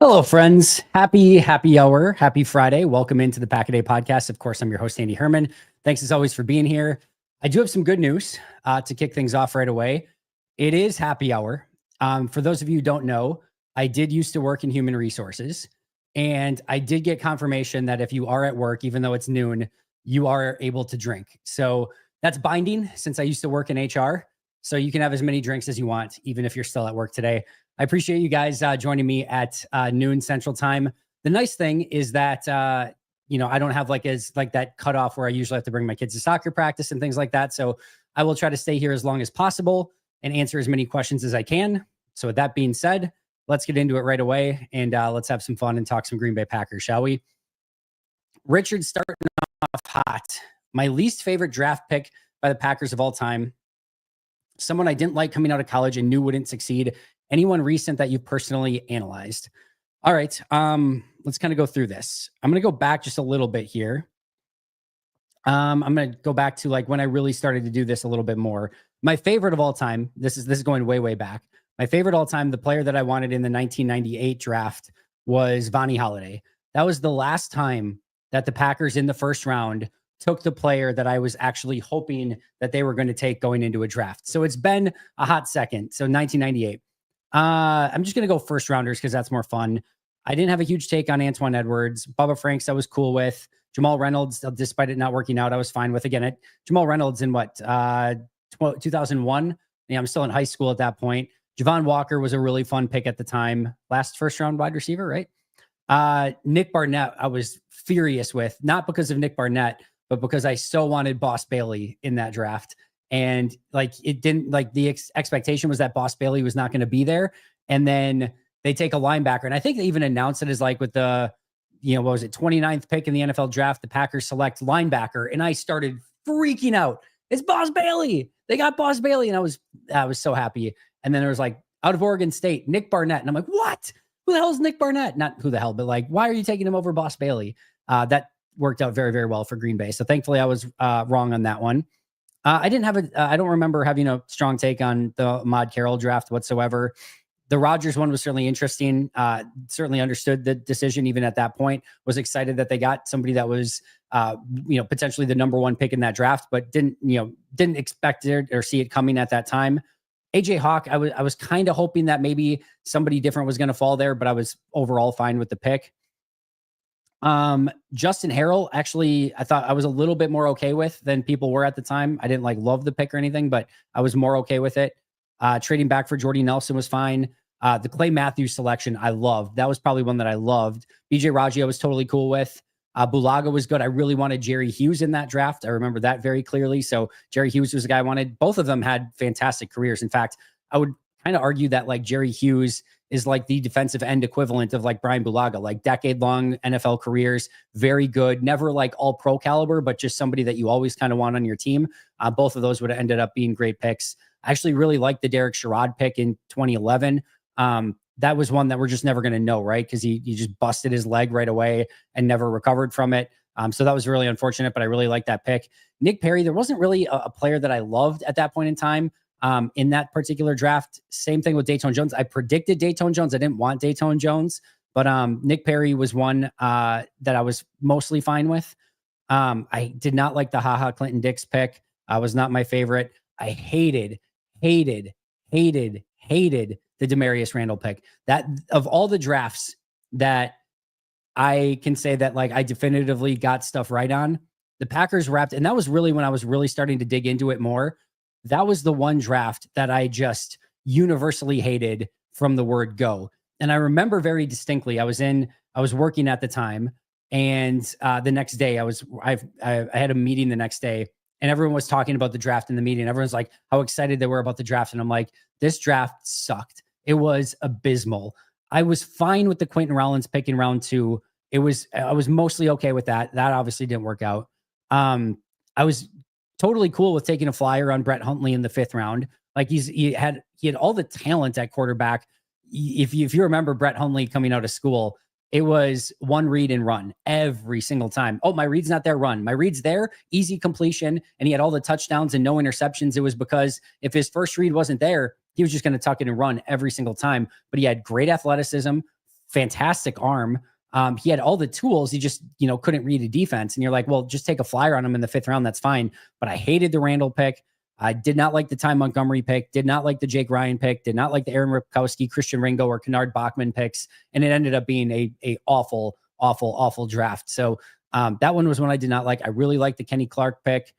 Hello, friends. Happy hour. Happy Friday. Welcome into the Pack a Day podcast. Of course, I'm your host, Andy Herman. Thanks as always for being here. I do have some good news to kick things off right away. It is happy hour. For those of you who don't know, I did used to work in human resources, and I did get confirmation that if you are at work, even though it's noon, you are able to drink. So that's binding since I used to work in HR. So you can have as many drinks as you want, even if you're still at work today. I appreciate you guys joining me at noon Central Time. The nice thing is that I don't have like that cutoff where I usually have to bring my kids to soccer practice and things like that. So I will try to stay here as long as possible and answer as many questions as I can. So with that being said, let's get into it right away and let's have some fun and talk some Green Bay Packers, shall we? Richard starting off hot. My least favorite draft pick by the Packers of all time. Someone I didn't like coming out of college and knew wouldn't succeed. Anyone recent that you personally analyzed? All right. Let's kind of go through this. I'm going to go back just a little bit here. I'm going to go back to like when I really started to do this a little bit more. My favorite of all time, this is going way, way back. My favorite all time, the player that I wanted in the 1998 draft was Vonnie Holliday. That was the last time that the Packers in the first round took the player that I was actually hoping that they were going to take going into a draft. So it's been a hot second. So 1998. I'm just going to go first rounders because that's more fun. I didn't have a huge take on Antoine Edwards. Bubba Franks, I was cool with. Jamal Reynolds, despite it not working out, I was fine with. Again, Jamal Reynolds in 2001? Yeah, I'm still in high school at that point. Javon Walker was a really fun pick at the time. Last first round wide receiver, right? Nick Barnett, I was furious with, not because of Nick Barnett, but because I so wanted Boss Bailey in that draft. And like, it didn't like the expectation was that Boss Bailey was not going to be there. And then they take a linebacker. And I think they even announced it as like with the, 29th pick in the NFL draft, the Packers select linebacker. And I started freaking out. It's Boss Bailey. They got Boss Bailey. And I was so happy. And then there was like out of Oregon State, Nick Barnett. And I'm like, what? Who the hell is Nick Barnett? Not who the hell, but like, why are you taking him over Boss Bailey? That worked out very, very well for Green Bay. So thankfully I was wrong on that one. I don't remember having a strong take on the Ahmad Carroll draft whatsoever. The Rodgers one was certainly interesting. Certainly understood the decision even at that point. Was excited that they got somebody that was, potentially the number one pick in that draft, but didn't expect it or see it coming at that time. AJ Hawk, I was kind of hoping that maybe somebody different was going to fall there, but I was overall fine with the pick. Justin Harrell, actually, I thought I was a little bit more okay with than people were at the time. I didn't like love the pick or anything, but I was more okay with it. Trading back for Jordy Nelson was fine. The Clay Matthews selection, I loved. That was probably one that I loved. BJ Raji, I was totally cool with. Bulaga was good. I really wanted Jerry Hughes in that draft. I remember that very clearly. So Jerry Hughes was the guy I wanted. Both of them had fantastic careers. In fact, I would kind of argue that like Jerry Hughes is like the defensive end equivalent of like Brian Bulaga, like decade-long NFL careers, very good, never like all pro caliber, but just somebody that you always kind of want on your team. Both of those would have ended up being great picks. I actually really liked the Derek Sherrod pick in 2011. That was one that we're just never going to know, right? Because he just busted his leg right away and never recovered from it. So that was really unfortunate, but I really liked that pick. Nick Perry, there wasn't really a player that I loved at that point in time. In that particular draft, same thing with Dayton Jones. I predicted Dayton Jones. I didn't want Dayton Jones, but Nick Perry was one that I was mostly fine with. I did not like the Clinton Dix pick. Was not my favorite. I hated the Demarius Randall pick. That of all the drafts that I can say that like I definitively got stuff right on, the Packers wrapped, and that was really when I was really starting to dig into it more. That was the one draft that I just universally hated from the word go. And I remember very distinctly, I was working at the time. And the next day I had a meeting the next day and everyone was talking about the draft in the meeting. Everyone's like how excited they were about the draft. And I'm like, this draft sucked. It was abysmal. I was fine with the Quentin Rollins pick in round 2. I was mostly okay with that. That obviously didn't work out. I was totally cool with taking a flyer on Brett Hundley in the 5th round. Like he had all the talent at quarterback. If you remember Brett Hundley coming out of school, it was one read and run every single time. Oh, my read's not there, run. My read's there, easy completion. And he had all the touchdowns and no interceptions. It was because if his first read wasn't there, he was just going to tuck it and run every single time. But he had great athleticism, fantastic arm. He had all the tools. He just, couldn't read a defense. And you're like, well, just take a flyer on him in the 5th round. That's fine. But I hated the Randall pick. I did not like the Ty Montgomery pick, did not like the Jake Ryan pick, did not like the Aaron Ripkowski, Christian Ringo, or Kennard Bachman picks. And it ended up being a awful, awful, awful draft. So that one was one I did not like. I really liked the Kenny Clark pick.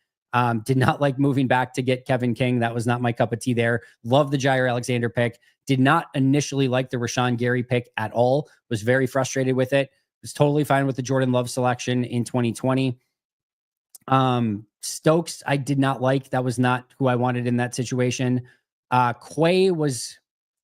Did not like moving back to get Kevin King. That was not my cup of tea there. Love the Jaire Alexander pick. Did not initially like the Rashawn Gary pick at all. Was very frustrated with it. Was totally fine with the Jordan Love selection in 2020. Stokes, I did not like. That was not who I wanted in that situation. Quay was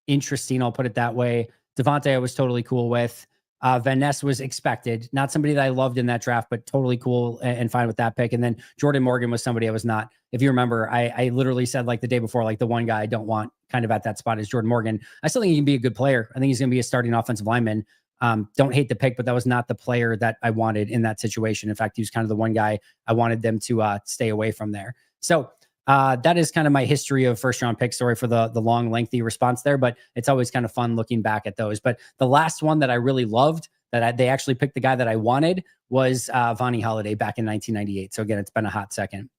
interesting. I'll put it that way. Devontae, I was totally cool with. Van Ness was expected. Not somebody that I loved in that draft, but totally cool and fine with that pick. And then Jordan Morgan was somebody I was not. If you remember, I literally said like the day before, like the one guy I don't want kind of at that spot is Jordan Morgan. I still think he can be a good player. I think he's going to be a starting offensive lineman. Don't hate the pick, but that was not the player that I wanted in that situation. In fact, he was kind of the one guy I wanted them to stay away from there. So that is kind of my history of 1st round pick. Story for the long, lengthy response there, but it's always kind of fun looking back at those. But the last one that I really loved they actually picked the guy that I wanted was Vonnie Holiday back in 1998. So again, it's been a hot second.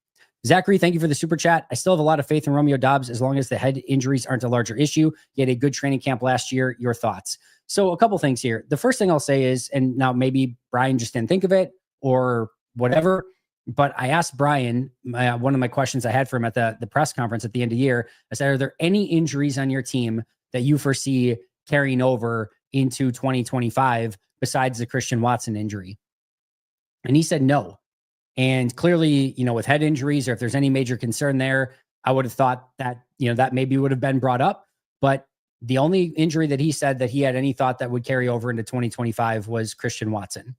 Zachary, thank you for the super chat. I still have a lot of faith in Romeo Doubs as long as the head injuries aren't a larger issue. He had a good training camp last year. Your thoughts? So a couple things here. The first thing I'll say is, and now maybe Brian just didn't think of it or whatever, but I asked Brian, one of my questions I had for him at the press conference at the end of the year, I said, are there any injuries on your team that you foresee carrying over into 2025 besides the Christian Watson injury? And he said no. And clearly, with head injuries, or if there's any major concern there, I would have thought that, that maybe would have been brought up. But the only injury that he said that he had any thought that would carry over into 2025 was Christian Watson.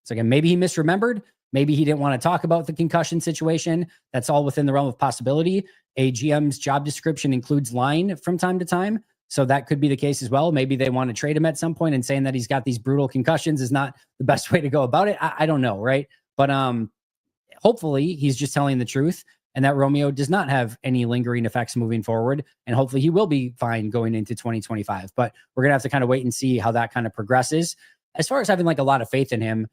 So again, maybe he misremembered. Maybe he didn't want to talk about the concussion situation. That's all within the realm of possibility. A GM's job description includes line from time to time. So that could be the case as well. Maybe they want to trade him at some point, and saying that he's got these brutal concussions is not the best way to go about it. I don't know. Right. But hopefully he's just telling the truth, and that Romeo does not have any lingering effects moving forward. And hopefully he will be fine going into 2025, but we're going to have to kind of wait and see how that kind of progresses. As far as having like a lot of faith in him,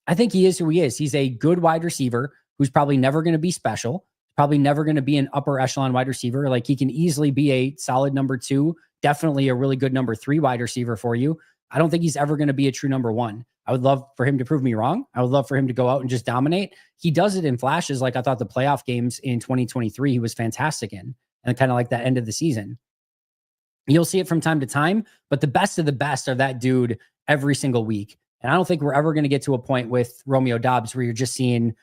I think he is who he is. He's a good wide receiver who's probably never going to be special, probably never going to be an upper echelon wide receiver. Like he can easily be a solid number 2, definitely a really good number 3 wide receiver for you. I don't think he's ever going to be a true number 1. I would love for him to prove me wrong. I would love for him to go out and just dominate. He does it in flashes. Like I thought the playoff games in 2023, he was fantastic in, and kind of like that end of the season. You'll see it from time to time, but the best of the best are that dude every single week. And I don't think we're ever going to get to a point with Romeo Doubs where you're just seeing,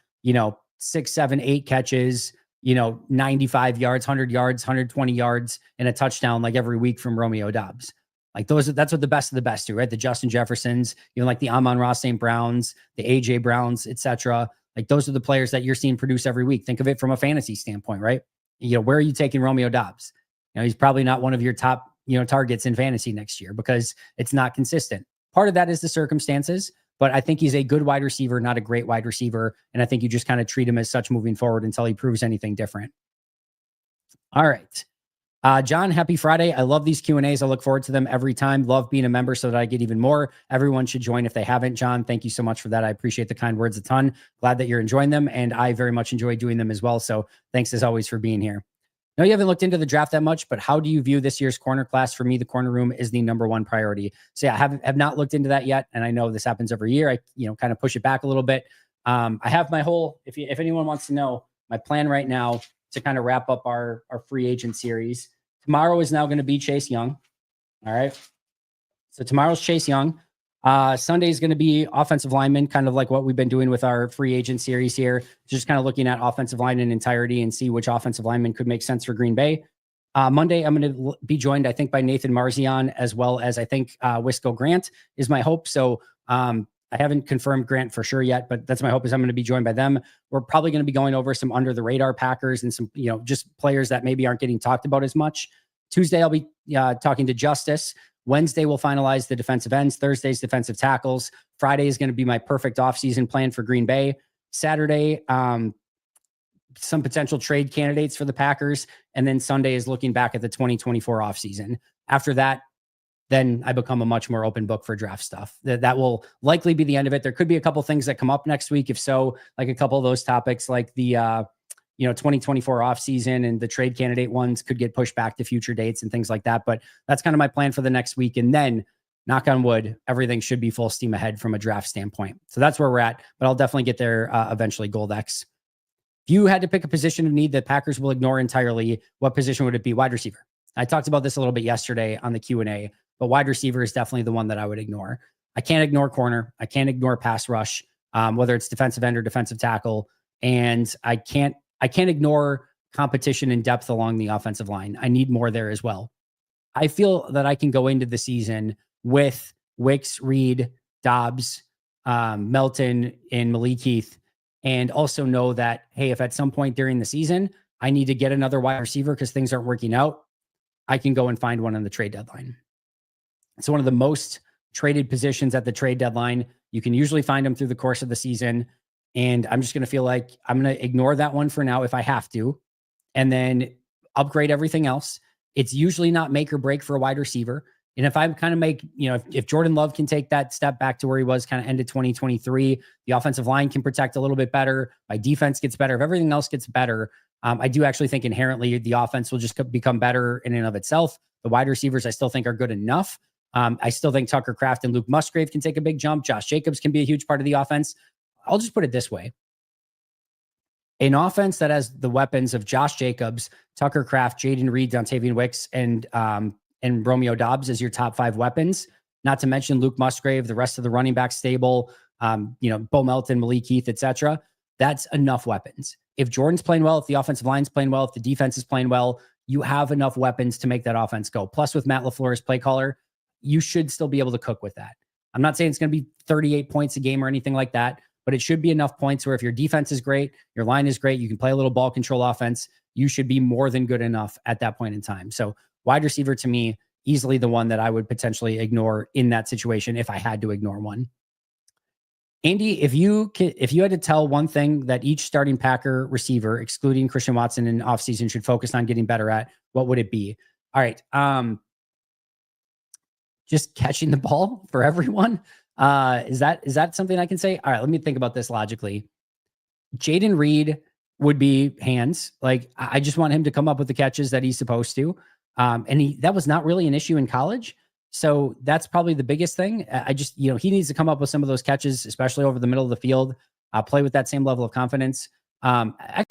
6, 7, 8 catches, 95 yards, 100 yards, 120 yards, and a touchdown like every week from Romeo Doubs. Like that's what the best of the best do, right? The Justin Jeffersons, like the Amon-Ra St. Browns, the AJ Browns, etc. Like those are the players that you're seeing produce every week. Think of it from a fantasy standpoint, right? Where are you taking Romeo Doubs? He's probably not one of your top, targets in fantasy next year because it's not consistent. Part of that is the circumstances, but I think he's a good wide receiver, not a great wide receiver. And I think you just kind of treat him as such moving forward until he proves anything different. All right. John, happy Friday. I love these Q&As. I look forward to them every time. Love being a member so that I get even more. Everyone should join if they haven't. John, thank you so much for that. I appreciate the kind words a ton. Glad that you're enjoying them, and I very much enjoy doing them as well. So thanks as always for being here. No, you haven't looked into the draft that much, but how do you view this year's corner class? For me, the corner room is the number 1 priority. So yeah, I have not looked into that yet. And I know this happens every year. I, kind of push it back a little bit. I have my whole, if anyone wants to know, my plan right now to kind of wrap up our free agent series. Tomorrow is now going to be Chase Young. All right. So tomorrow's Chase Young. Sunday is going to be offensive lineman, kind of like what we've been doing with our free agent series here. Just kind of looking at offensive line in entirety and see which offensive lineman could make sense for Green Bay. Monday, I'm going to be joined, I think, by Nathan Marzion, as well as I think Wisco Grant is my hope. So I haven't confirmed Grant for sure yet, but that's my hope is I'm going to be joined by them. We're probably going to be going over some under the radar Packers and some, just players that maybe aren't getting talked about as much. Tuesday, I'll be talking to Justice. Wednesday, we'll finalize the defensive ends. Thursday's defensive tackles. Friday is going to be my perfect offseason plan for Green Bay. Saturday, some potential trade candidates for the Packers. And then Sunday is looking back at the 2024 offseason. After that, then I become a much more open book for draft stuff. That will likely be the end of it. There could be a couple things that come up next week. If so, like a couple of those topics, like the 2024 offseason and the trade candidate ones could get pushed back to future dates and things like that. But that's kind of my plan for the next week. And then, knock on wood, everything should be full steam ahead from a draft standpoint. So that's where we're at, but I'll definitely get there eventually, Goldex. If you had to pick a position of need that Packers will ignore entirely, what position would it be? Wide receiver. I talked about this a little bit yesterday on the Q&A, but wide receiver is definitely the one that I would ignore. I can't ignore corner. I can't ignore pass rush, whether it's defensive end or defensive tackle. And I can't ignore competition and depth along the offensive line. I need more there as well. I feel that I can go into the season with Wicks, Reed, Doubs, Melton, and Malik Heath, and also know that, hey, if at some point during the season I need to get another wide receiver because things aren't working out, I can go and find one on the trade deadline. It's one of the most traded positions at the trade deadline. You can usually find them through the course of the season. And I'm just going to feel like I'm going to ignore that one for now if I have to, and then upgrade everything else. It's usually not make or break for a wide receiver. And if I kind of make, if Jordan Love can take that step back to where he was kind of end of 2023, the offensive line can protect a little bit better. My defense gets better. If everything else gets better, I do actually think inherently the offense will just become better in and of itself. The wide receivers I still think are good enough. I still think Tucker Kraft and Luke Musgrave can take a big jump. Josh Jacobs can be a huge part of the offense. I'll just put it this way. An offense that has the weapons of Josh Jacobs, Tucker Kraft, Jaden Reed, Dontavian Wicks, and Romeo Doubs as your top 5 weapons, not to mention Luke Musgrave, the rest of the running back stable, Bo Melton, Malik Heath, etc. That's enough weapons. If Jordan's playing well, if the offensive line's playing well, if the defense is playing well, you have enough weapons to make that offense go. Plus, with Matt LaFleur as play caller, you should still be able to cook with that. I'm not saying it's going to be 38 points a game or anything like that, but it should be enough points where if your defense is great, your line is great, you can play a little ball control offense, you should be more than good enough at that point in time. So wide receiver to me, easily the one that I would potentially ignore in that situation if I had to ignore one. Andy, if you had to tell one thing that each starting Packer receiver, excluding Christian Watson in offseason, should focus on getting better at, what would it be? All right. Just catching the ball for everyone. Is that something I can say? All right, let me think about this logically. Jaden Reed would be hands. Like, I just want him to come up with the catches that he's supposed to. And that was not really an issue in college. So that's probably the biggest thing. I just, he needs to come up with some of those catches, especially over the middle of the field, play with that same level of confidence. Actually,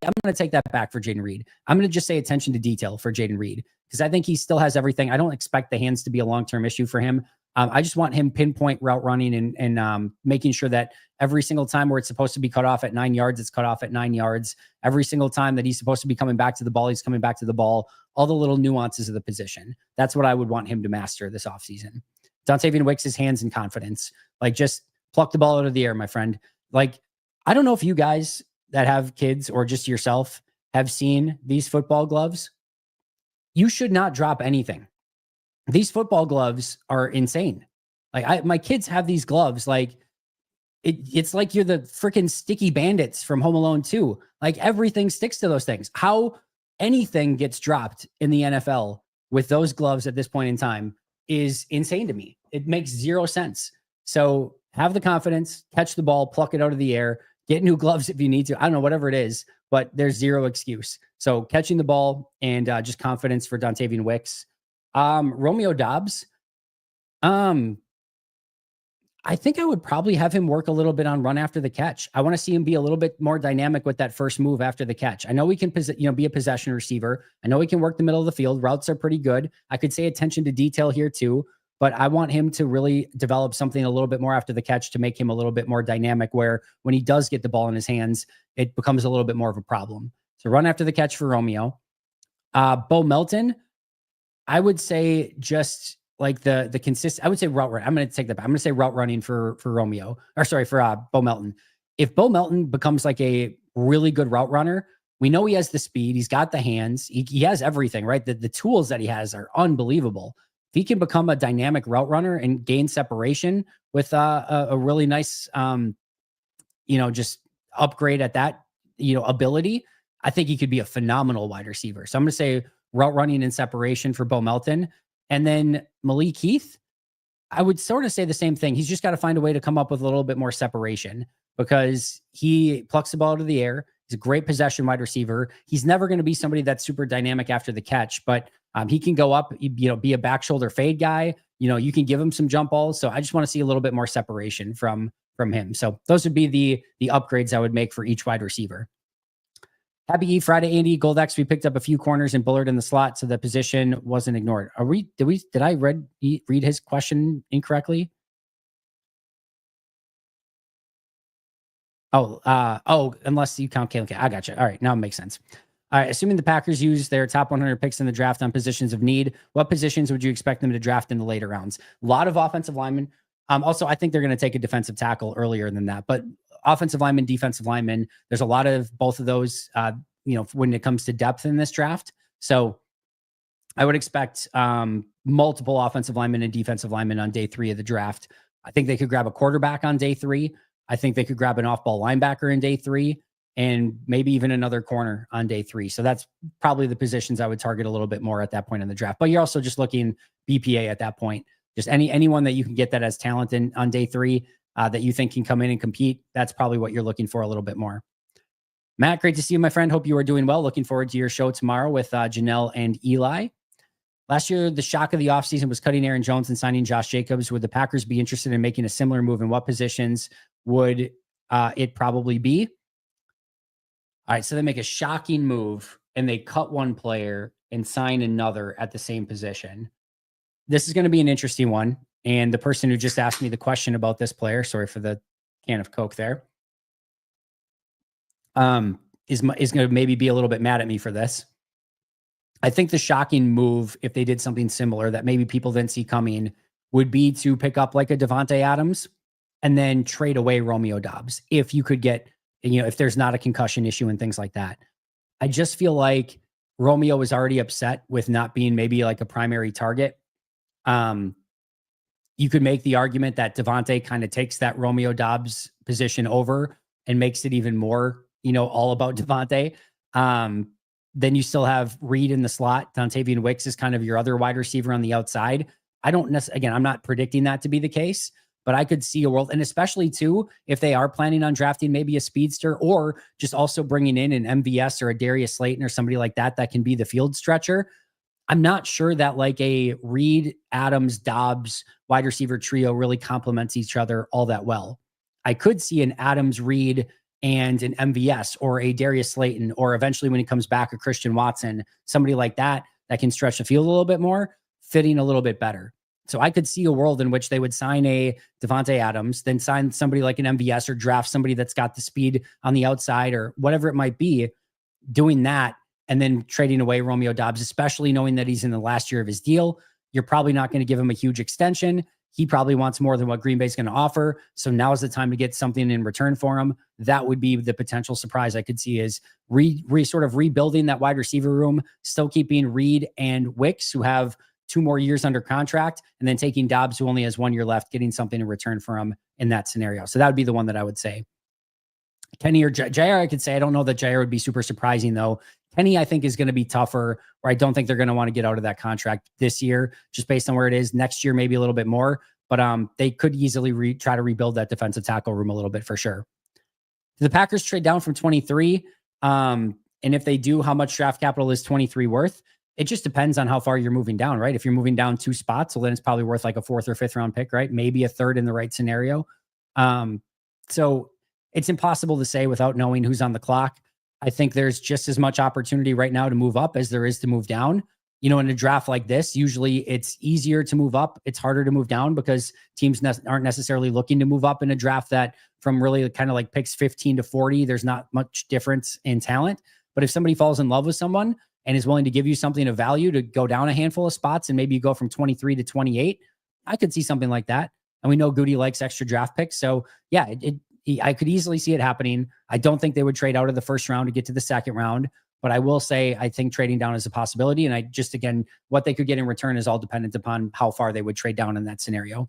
I'm going to take that back for Jaden Reed. I'm going to just say attention to detail for Jaden Reed, because I think he still has everything. I don't expect the hands to be a long-term issue for him. I just want him pinpoint route running and making sure that every single time where it's supposed to be cut off at 9 yards, it's cut off at 9 yards. Every single time that he's supposed to be coming back to the ball, he's coming back to the ball. All the little nuances of the position. That's what I would want him to master this offseason. Dontavian Wicks' hands and confidence. Like, just pluck the ball out of the air, my friend. Like, I don't know if you guys that have kids or just yourself have seen these football gloves. You should not drop anything. These football gloves are insane. Like, my kids have these gloves. Like, it's like you're the freaking sticky bandits from Home Alone 2. Like, everything sticks to those things. How anything gets dropped in the NFL with those gloves at this point in time is insane to me. It makes zero sense. So have the confidence, catch the ball, pluck it out of the air, get new gloves if you need to. I don't know, whatever it is, but there's zero excuse. So catching the ball and just confidence for Dontavian Wicks. Romeo Doubs. I think I would probably have him work a little bit on run after the catch. I want to see him be a little bit more dynamic with that first move after the catch. I know he can, be a possession receiver. I know he can work the middle of the field. Routes are pretty good. I could say attention to detail here too, but I want him to really develop something a little bit more after the catch to make him a little bit more dynamic, where when he does get the ball in his hands, it becomes a little bit more of a problem. So run after the catch for Romeo. Bo Melton, I would say just like the consistent, I would say route run. I'm going to take that back. I'm going to say route running for Romeo, or sorry, for Bo Melton. If Bo Melton becomes like a really good route runner, we know he has the speed. He's got the hands. He has everything, right? The tools that he has are unbelievable. If he can become a dynamic route runner and gain separation with a really nice, just upgrade at that, ability, I think he could be a phenomenal wide receiver. So I'm going to say route running and separation for Bo Melton. And then Malik Heath, I would sort of say the same thing. He's just got to find a way to come up with a little bit more separation because he plucks the ball out of the air. He's a great possession wide receiver. He's never going to be somebody that's super dynamic after the catch, but he can go up, be a back shoulder fade guy. You can give him some jump balls. So I just want to see a little bit more separation from him. So those would be the upgrades I would make for each wide receiver. Happy Friday, Andy. Goldex, we picked up a few corners and Bullard in the slot, so the position wasn't ignored. Did I read his question incorrectly? Unless you count Caleb. I got you. All right, now it makes sense. All right, assuming the Packers use their top 100 picks in the draft on positions of need, what positions would you expect them to draft in the later rounds? A lot of offensive linemen. Also, I think they're going to take a defensive tackle earlier than that, but offensive lineman, defensive lineman, there's a lot of both of those, when it comes to depth in this draft. So I would expect multiple offensive linemen and defensive linemen on day 3 of the draft. I think they could grab a quarterback on day 3. I think they could grab an off-ball linebacker in day 3 and maybe even another corner on day 3. So that's probably the positions I would target a little bit more at that point in the draft. But you're also just looking BPA at that point. Just anyone that you can get that has talent on day 3 that you think can come in and compete. That's probably what you're looking for a little bit more. Matt, great to see you, my friend. Hope you are doing well. Looking forward to your show tomorrow with Janelle and Eli. Last year, the shock of the offseason was cutting Aaron Jones and signing Josh Jacobs. Would the Packers be interested in making a similar move? And what positions would it probably be? All right, so they make a shocking move and they cut one player and sign another at the same position. This is going to be an interesting one. And the person who just asked me the question about this player, sorry for the can of Coke there, is going to maybe be a little bit mad at me for this. I think the shocking move, if they did something similar that maybe people didn't see coming, would be to pick up like a Devontae Adams and then trade away Romeo Doubs. If you could get, if there's not a concussion issue and things like that. I just feel like Romeo was already upset with not being maybe like a primary target. You could make the argument that Devontae kind of takes that Romeo Doubs position over and makes it even more, all about Devontae. Then you still have Reed in the slot. Dontavian Wicks is kind of your other wide receiver on the outside. Again, I'm not predicting that to be the case, but I could see a world, and especially too, if they are planning on drafting maybe a speedster or just also bringing in an MVS or a Darius Slayton or somebody like that can be the field stretcher. I'm not sure that like a Reed, Adams, Doubs wide receiver trio really complements each other all that well. I could see an Adams, Reed, and an MVS or a Darius Slayton, or eventually when he comes back, a Christian Watson, somebody like that can stretch the field a little bit more, fitting a little bit better. So I could see a world in which they would sign a Devontae Adams, then sign somebody like an MVS or draft somebody that's got the speed on the outside or whatever it might be, doing that, and then trading away Romeo Doubs, especially knowing that he's in the last year of his deal. You're probably not going to give him a huge extension. He probably wants more than what Green Bay's going to offer. So now is the time to get something in return for him. That would be the potential surprise I could see, is sort of rebuilding that wide receiver room, still keeping Reed and Wicks, who have 2 more years under contract, and then taking Doubs, who only has 1 year left, getting something in return for him in that scenario. So that would be the one that I would say. Kenny or Jaire, I could say. I don't know that Jaire would be super surprising, though. Kenny, I think, is going to be tougher, or I don't think they're going to want to get out of that contract this year, just based on where it is. Next year, maybe a little bit more, but they could easily try to rebuild that defensive tackle room a little bit for sure. Do the Packers trade down from 23? And if they do, how much draft capital is 23 worth? It just depends on how far you're moving down, right? If you're moving down 2 spots, well, then it's probably worth like a 4th or 5th round pick, right? Maybe a 3rd in the right scenario. So it's impossible to say without knowing who's on the clock. I think there's just as much opportunity right now to move up as there is to move down. In a draft like this, usually it's easier to move up. It's harder to move down because teams aren't necessarily looking to move up in a draft that from really kind of like picks 15 to 40, there's not much difference in talent. But if somebody falls in love with someone and is willing to give you something of value to go down a handful of spots, and maybe you go from 23 to 28, I could see something like that. And we know Goody likes extra draft picks. So yeah, I could easily see it happening. I don't think they would trade out of the 1st round to get to the 2nd round, but I will say I think trading down is a possibility. And again, what they could get in return is all dependent upon how far they would trade down in that scenario.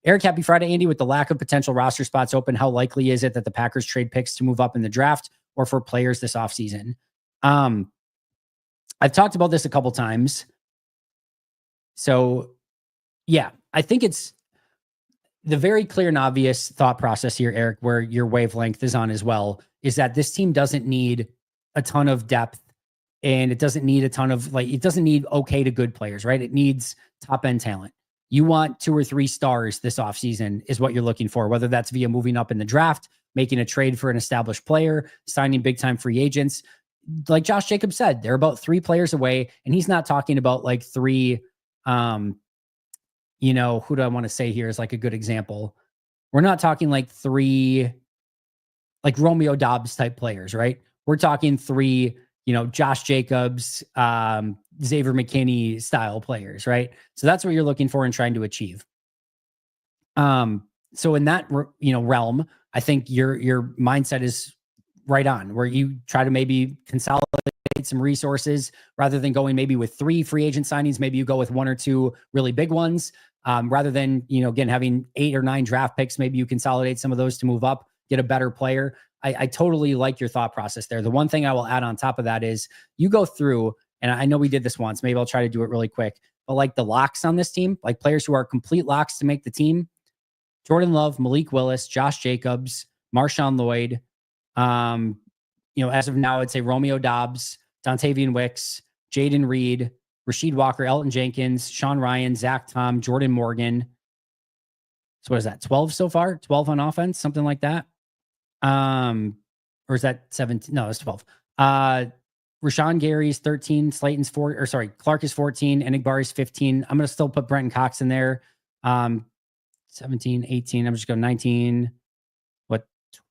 Eric, happy Friday, Andy. With the lack of potential roster spots open, how likely is it that the Packers trade picks to move up in the draft or for players this offseason? I've talked about this a couple times. So yeah, I think it's the very clear and obvious thought process here, Eric, where your wavelength is on as well, is that this team doesn't need a ton of depth, and it doesn't need a ton of it doesn't need okay to good players, right? It needs top end talent. You want 2 or 3 stars this offseason is what you're looking for, whether that's via moving up in the draft, making a trade for an established player, signing big time free agents. Like Josh Jacobs said, they're about 3 players away, and he's not talking about like 3 who do I want to say here is like a good example? We're not talking like 3 like Romeo Doubs type players, right? We're talking 3, Josh Jacobs, Xavier McKinney style players, right? So that's what you're looking for and trying to achieve. So in that realm, I think your mindset is right on, where you try to maybe consolidate some resources rather than going maybe with 3 free agent signings. Maybe you go with 1 or 2 really big ones. Rather than, again, having 8 or 9 draft picks, maybe you consolidate some of those to move up, get a better player. I totally like your thought process there. The one thing I will add on top of that is you go through, and I know we did this once, maybe I'll try to do it really quick, but like the locks on this team, like players who are complete locks to make the team: Jordan Love, Malik Willis, Josh Jacobs, Marshawn Lloyd. As of now, I'd say Romeo Doubs, Dontavian Wicks, Jaden Reed, Rasheed Walker, Elton Jenkins, Sean Ryan, Zach Tom, Jordan Morgan. So what is that? 12 so far? 12 on offense, something like that. Or is that 17? No, it's 12. Rashawn Gary's 13, Slayton's 4, or sorry, Clark is 14, Enigbari's 15. I'm going to still put Brenton Cox in there. 17, 18. I'm just going 19,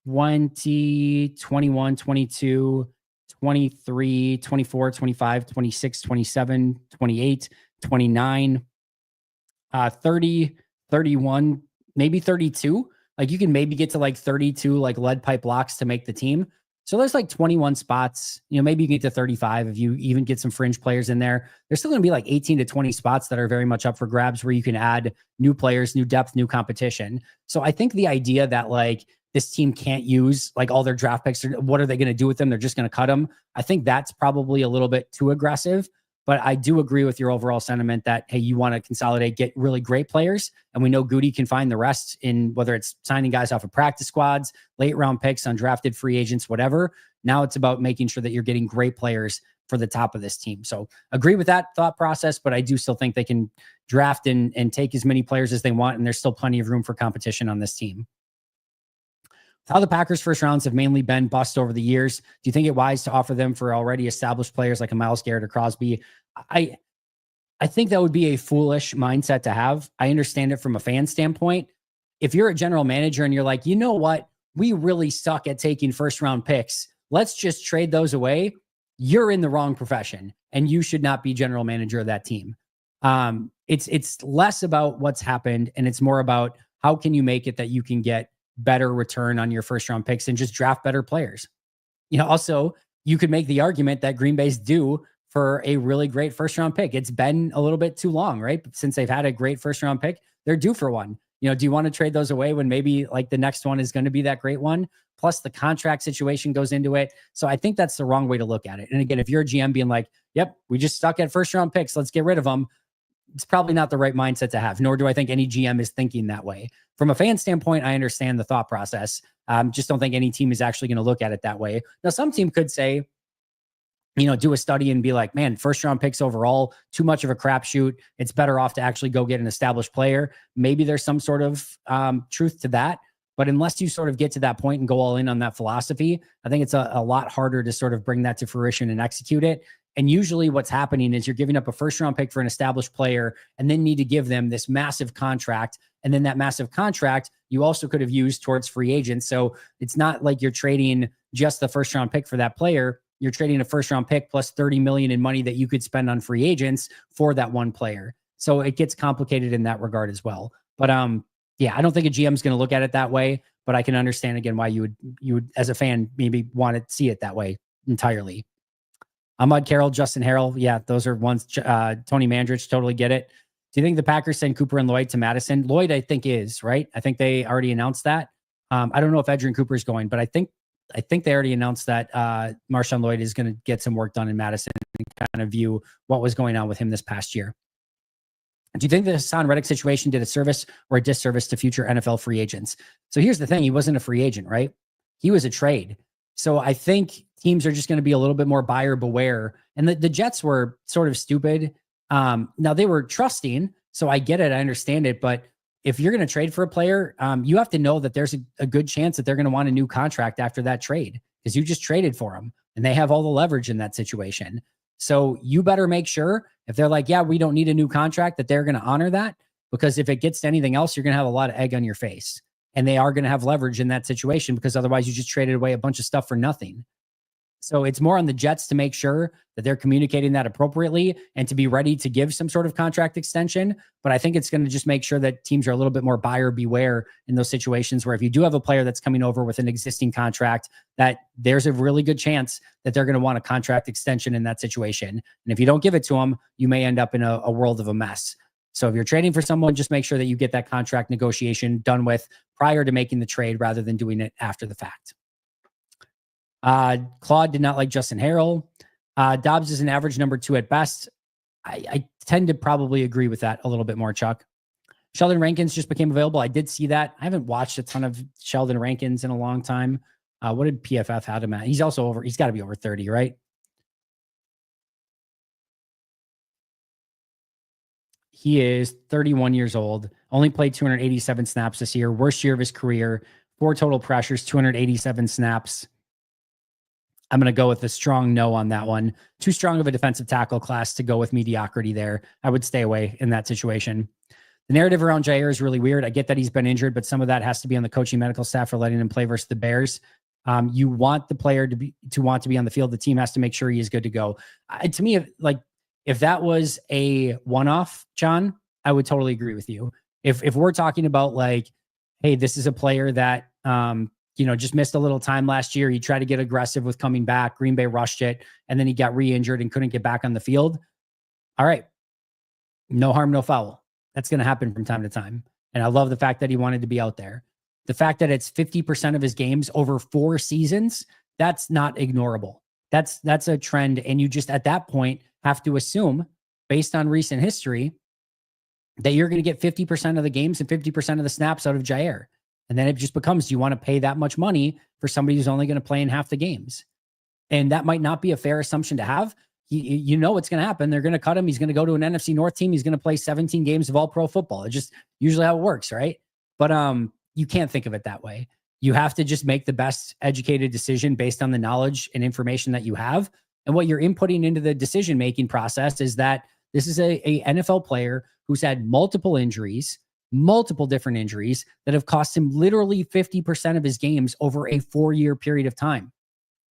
20, 21, 22, 23, 24, 25, 26, 27, 28, 29, 30, 31, maybe 32. Like you can maybe get to like 32 like lead pipe blocks to make the team. So there's like 21 spots. Maybe you can get to 35 if you even get some fringe players in there. There's still going to be like 18 to 20 spots that are very much up for grabs where you can add new players, new depth, new competition. So I think the idea that like this team can't use like all their draft picks, what are they going to do with them? They're just going to cut them. I think that's probably a little bit too aggressive. But I do agree with your overall sentiment that, hey, you want to consolidate, get really great players. And we know Goody can find the rest in whether it's signing guys off of practice squads, late round picks, undrafted free agents, whatever. Now it's about making sure that you're getting great players for the top of this team. So agree with that thought process, but I do still think they can draft and take as many players as they want. And there's still plenty of room for competition on this team. How the Packers' first rounds have mainly been bust over the years. Do you think it wise to offer them for already established players like a Myles Garrett or Crosby? I think that would be a foolish mindset to have. I understand it from a fan standpoint. If you're a general manager and you're like, you know what, we really suck at taking first round picks, let's just trade those away. You're in the wrong profession and you should not be general manager of that team. It's less about what's happened and it's more about how can you make it that you can get better return on your first round picks and just draft better players. Also you could make the argument that Green Bay's due for a really great first round pick. It's been a little bit too long, right? Since they've had a great first round pick, they're due for one. Do you want to trade those away when maybe like the next one is going to be that great one? Plus the contract situation goes into it. So I think that's the wrong way to look at it. And again, if you're a GM being like, yep, we just stuck at first round picks, let's get rid of them, it's probably not the right mindset to have, nor do I think any GM is thinking that way. From a fan standpoint, I understand the thought process. Just don't think any team is actually going to look at it that way. Now, some team could say, do a study and be like, man, first round picks overall, too much of a crapshoot. It's better off to actually go get an established player. Maybe there's some sort of truth to that. But unless you sort of get to that point and go all in on that philosophy, I think it's a lot harder to sort of bring that to fruition and execute it. And usually what's happening is you're giving up a first round pick for an established player and then need to give them this massive contract. And then that massive contract, you also could have used towards free agents. So it's not like you're trading just the first round pick for that player. You're trading a first round pick plus 30 million in money that you could spend on free agents for that one player. So it gets complicated in that regard as well. But yeah, I don't think a GM is going to look at it that way, but I can understand again why you would as a fan maybe want to see it that way entirely. Ahmad Carroll, Justin Harrell. Yeah, those are ones. Tony Mandrich, totally get it. Do you think the Packers send Cooper and Lloyd to Madison? Lloyd, I think is, right? I think they already announced that. I don't know if Edgerrin Cooper is going, but I think they already announced that Marshawn Lloyd is going to get some work done in Madison and kind of view what was going on with him this past year. Do you think the Hassan Reddick situation did a service or a disservice to future NFL free agents? So here's the thing. He wasn't a free agent, right? He was a trade. So I think teams are just going to be a little bit more buyer beware. And the Jets were sort of stupid. Now they were trusting. So I get it. I understand it. But if you're going to trade for a player, you have to know that there's a good chance that they're going to want a new contract after that trade because you just traded for them and they have all the leverage in that situation. So you better make sure if they're like, yeah, we don't need a new contract, that they're going to honor that, because if it gets to anything else, you're going to have a lot of egg on your face, and they are going to have leverage in that situation because otherwise you just traded away a bunch of stuff for nothing. So it's more on the Jets to make sure that they're communicating that appropriately and to be ready to give some sort of contract extension. But I think it's going to just make sure that teams are a little bit more buyer beware in those situations where if you do have a player that's coming over with an existing contract, that there's a really good chance that they're going to want a contract extension in that situation. And if you don't give it to them, you may end up in a world of a mess. So if you're trading for someone, just make sure that you get that contract negotiation done with prior to making the trade rather than doing it after the fact. Claude did not like Justin Harrell. Doubs is an average number 2 at best. I tend to probably agree with that a little bit more, Chuck. Sheldon Rankins just became available. I did see that. I haven't watched a ton of Sheldon Rankins in a long time. What did PFF have him at? He's also over. He's got to be over 30, right? He is 31 years old. Only played 287 snaps this year. Worst year of his career. 4 total pressures, 287 snaps. I'm going to go with a strong no on that one. Too strong of a defensive tackle class to go with mediocrity there. I would stay away in that situation. The narrative around Jaire is really weird. I get that he's been injured, but some of that has to be on the coaching medical staff for letting him play versus the Bears. You want the player to want to be on the field. The team has to make sure he is good to go. To me, if that was a one-off, John, I would totally agree with you. If we're talking about like, hey, this is a player that just missed a little time last year. He tried to get aggressive with coming back. Green Bay rushed it, and then he got re-injured and couldn't get back on the field. All right. No harm, no foul. That's going to happen from time to time. And I love the fact that he wanted to be out there. The fact that it's 50% of his games over 4 seasons, that's not ignorable. That's a trend. And you just, at that point, have to assume, based on recent history, that you're going to get 50% of the games and 50% of the snaps out of Jaire. And then it just becomes, do you want to pay that much money for somebody who's only going to play in half the games? And that might not be a fair assumption to have. You know what's going to happen. They're going to cut him. He's going to go to an NFC North team. He's going to play 17 games of all pro football. It's just usually how it works, right? But you can't think of it that way. You have to just make the best educated decision based on the knowledge and information that you have. And what you're inputting into the decision-making process is that this is a NFL player who's had multiple injuries, multiple different injuries that have cost him literally 50% of his games over a 4-year period of time.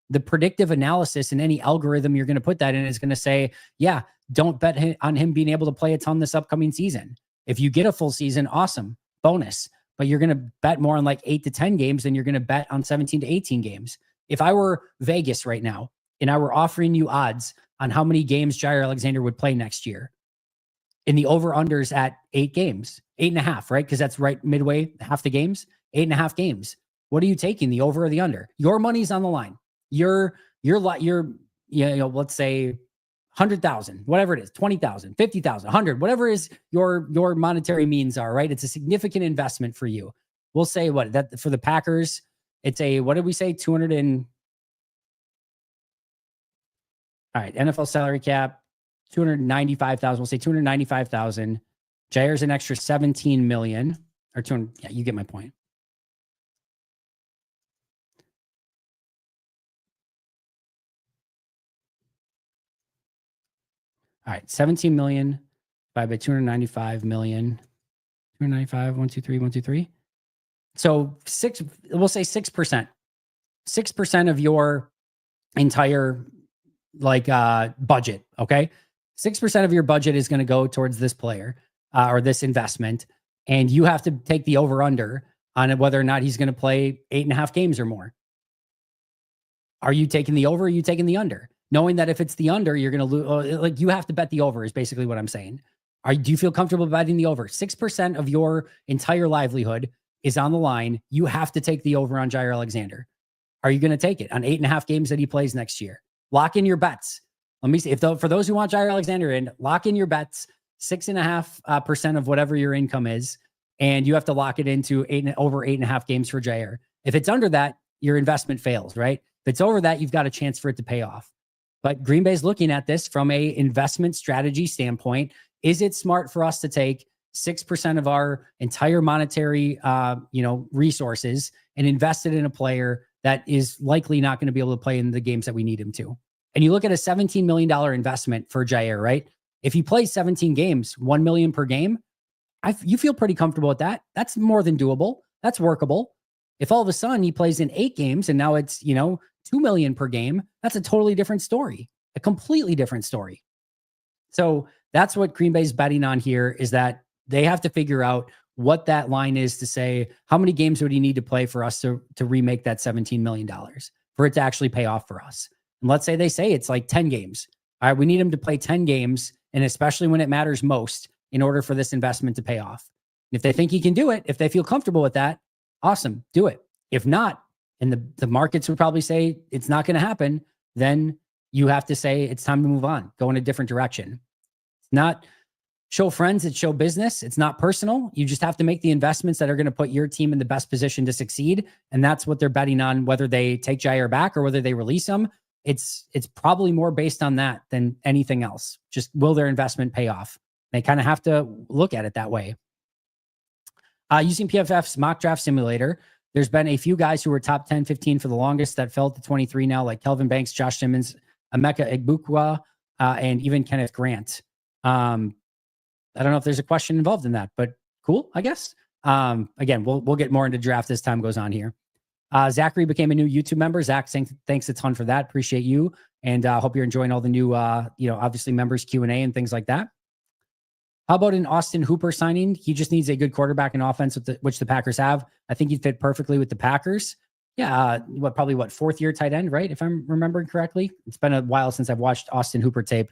The predictive analysis and any algorithm you're going to put that in is going to say, yeah, don't bet on him being able to play a ton this upcoming season. If you get a full season, awesome, bonus. But you're going to bet more on like 8 to 10 games than you're going to bet on 17 to 18 games. If I were Vegas right now and I were offering you odds on how many games Jaire Alexander would play next year, in the over-unders at 8 games, 8.5, right? Because that's right midway, half the games, 8.5 games. What are you taking, the over or the under? Your money's on the line. You're let's say 100,000, whatever it is, 20,000, 50,000, 100, whatever is your monetary means are, right? It's a significant investment for you. We'll say that for the Packers, it's what did we say? 200 and all right, NFL salary cap, 295,000. We'll say 295,000. Jaire's an extra 17 million or 200. Yeah, you get my point. All right, 17 million divided by 295 million. 295, 1, 2, 3, 1, 2, 3. So we'll say 6%. 6% of your entire budget. Okay. 6% of your budget is going to go towards this player or this investment. And you have to take the over under on whether or not he's going to play 8.5 games or more. Are you taking the over? Or are you taking the under? Knowing that if it's the under, you're going to lose. You have to bet the over is basically what I'm saying. Do you feel comfortable betting the over? 6% of your entire livelihood is on the line. You have to take the over on Jaire Alexander. Are you going to take it on 8.5 games that he plays next year? Lock in your bets. Let me see. For those who want Jaire Alexander in, lock in your bets. 6.5% of whatever your income is, and you have to lock it into over 8.5 games for Jaire. If it's under that, your investment fails, right? If it's over that, you've got a chance for it to pay off. But Green Bay's looking at this from a investment strategy standpoint. Is it smart for us to take 6% of our entire monetary, resources and invest it in a player that is likely not going to be able to play in the games that we need him to? And you look at a $17 million investment for Jaire, right? If he plays 17 games, $1 million per game, you feel pretty comfortable with that. That's more than doable. That's workable. If all of a sudden he plays in 8 games and now it's, $2 million per game, that's a totally different story, a completely different story. So that's what Green Bay's betting on here, is that they have to figure out what that line is to say, how many games would he need to play for us to remake that $17 million for it to actually pay off for us? And let's say they say it's like 10 games. All right, we need him to play 10 games, and especially when it matters most, in order for this investment to pay off. If they think he can do it, if they feel comfortable with that, awesome, do it. If not, and the markets would probably say it's not going to happen, then you have to say it's time to move on, go in a different direction. It's not show friends, it's show business. It's not personal. You just have to make the investments that are going to put your team in the best position to succeed. And that's what they're betting on, whether they take Jaire back or whether they release him. It's probably more based on that than anything else. Just will their investment pay off? They kind of have to look at it that way. Using PFF's mock draft simulator, there's been a few guys who were top 10, 15 for the longest that fell to 23 now, like Kelvin Banks, Josh Simmons, Emeka Egbukwa, and even Kenneth Grant. I don't know if there's a question involved in that, but cool, I guess. Again, we'll get more into draft as time goes on here. Zachary became a new YouTube member. Zach, thanks a ton for that. Appreciate you. And hope you're enjoying all the new, obviously members Q&A and things like that. How about an Austin Hooper signing? He just needs a good quarterback and offense, which the Packers have. I think he'd fit perfectly with the Packers. Yeah, probably 4th year tight end, right? If I'm remembering correctly. It's been a while since I've watched Austin Hooper tape.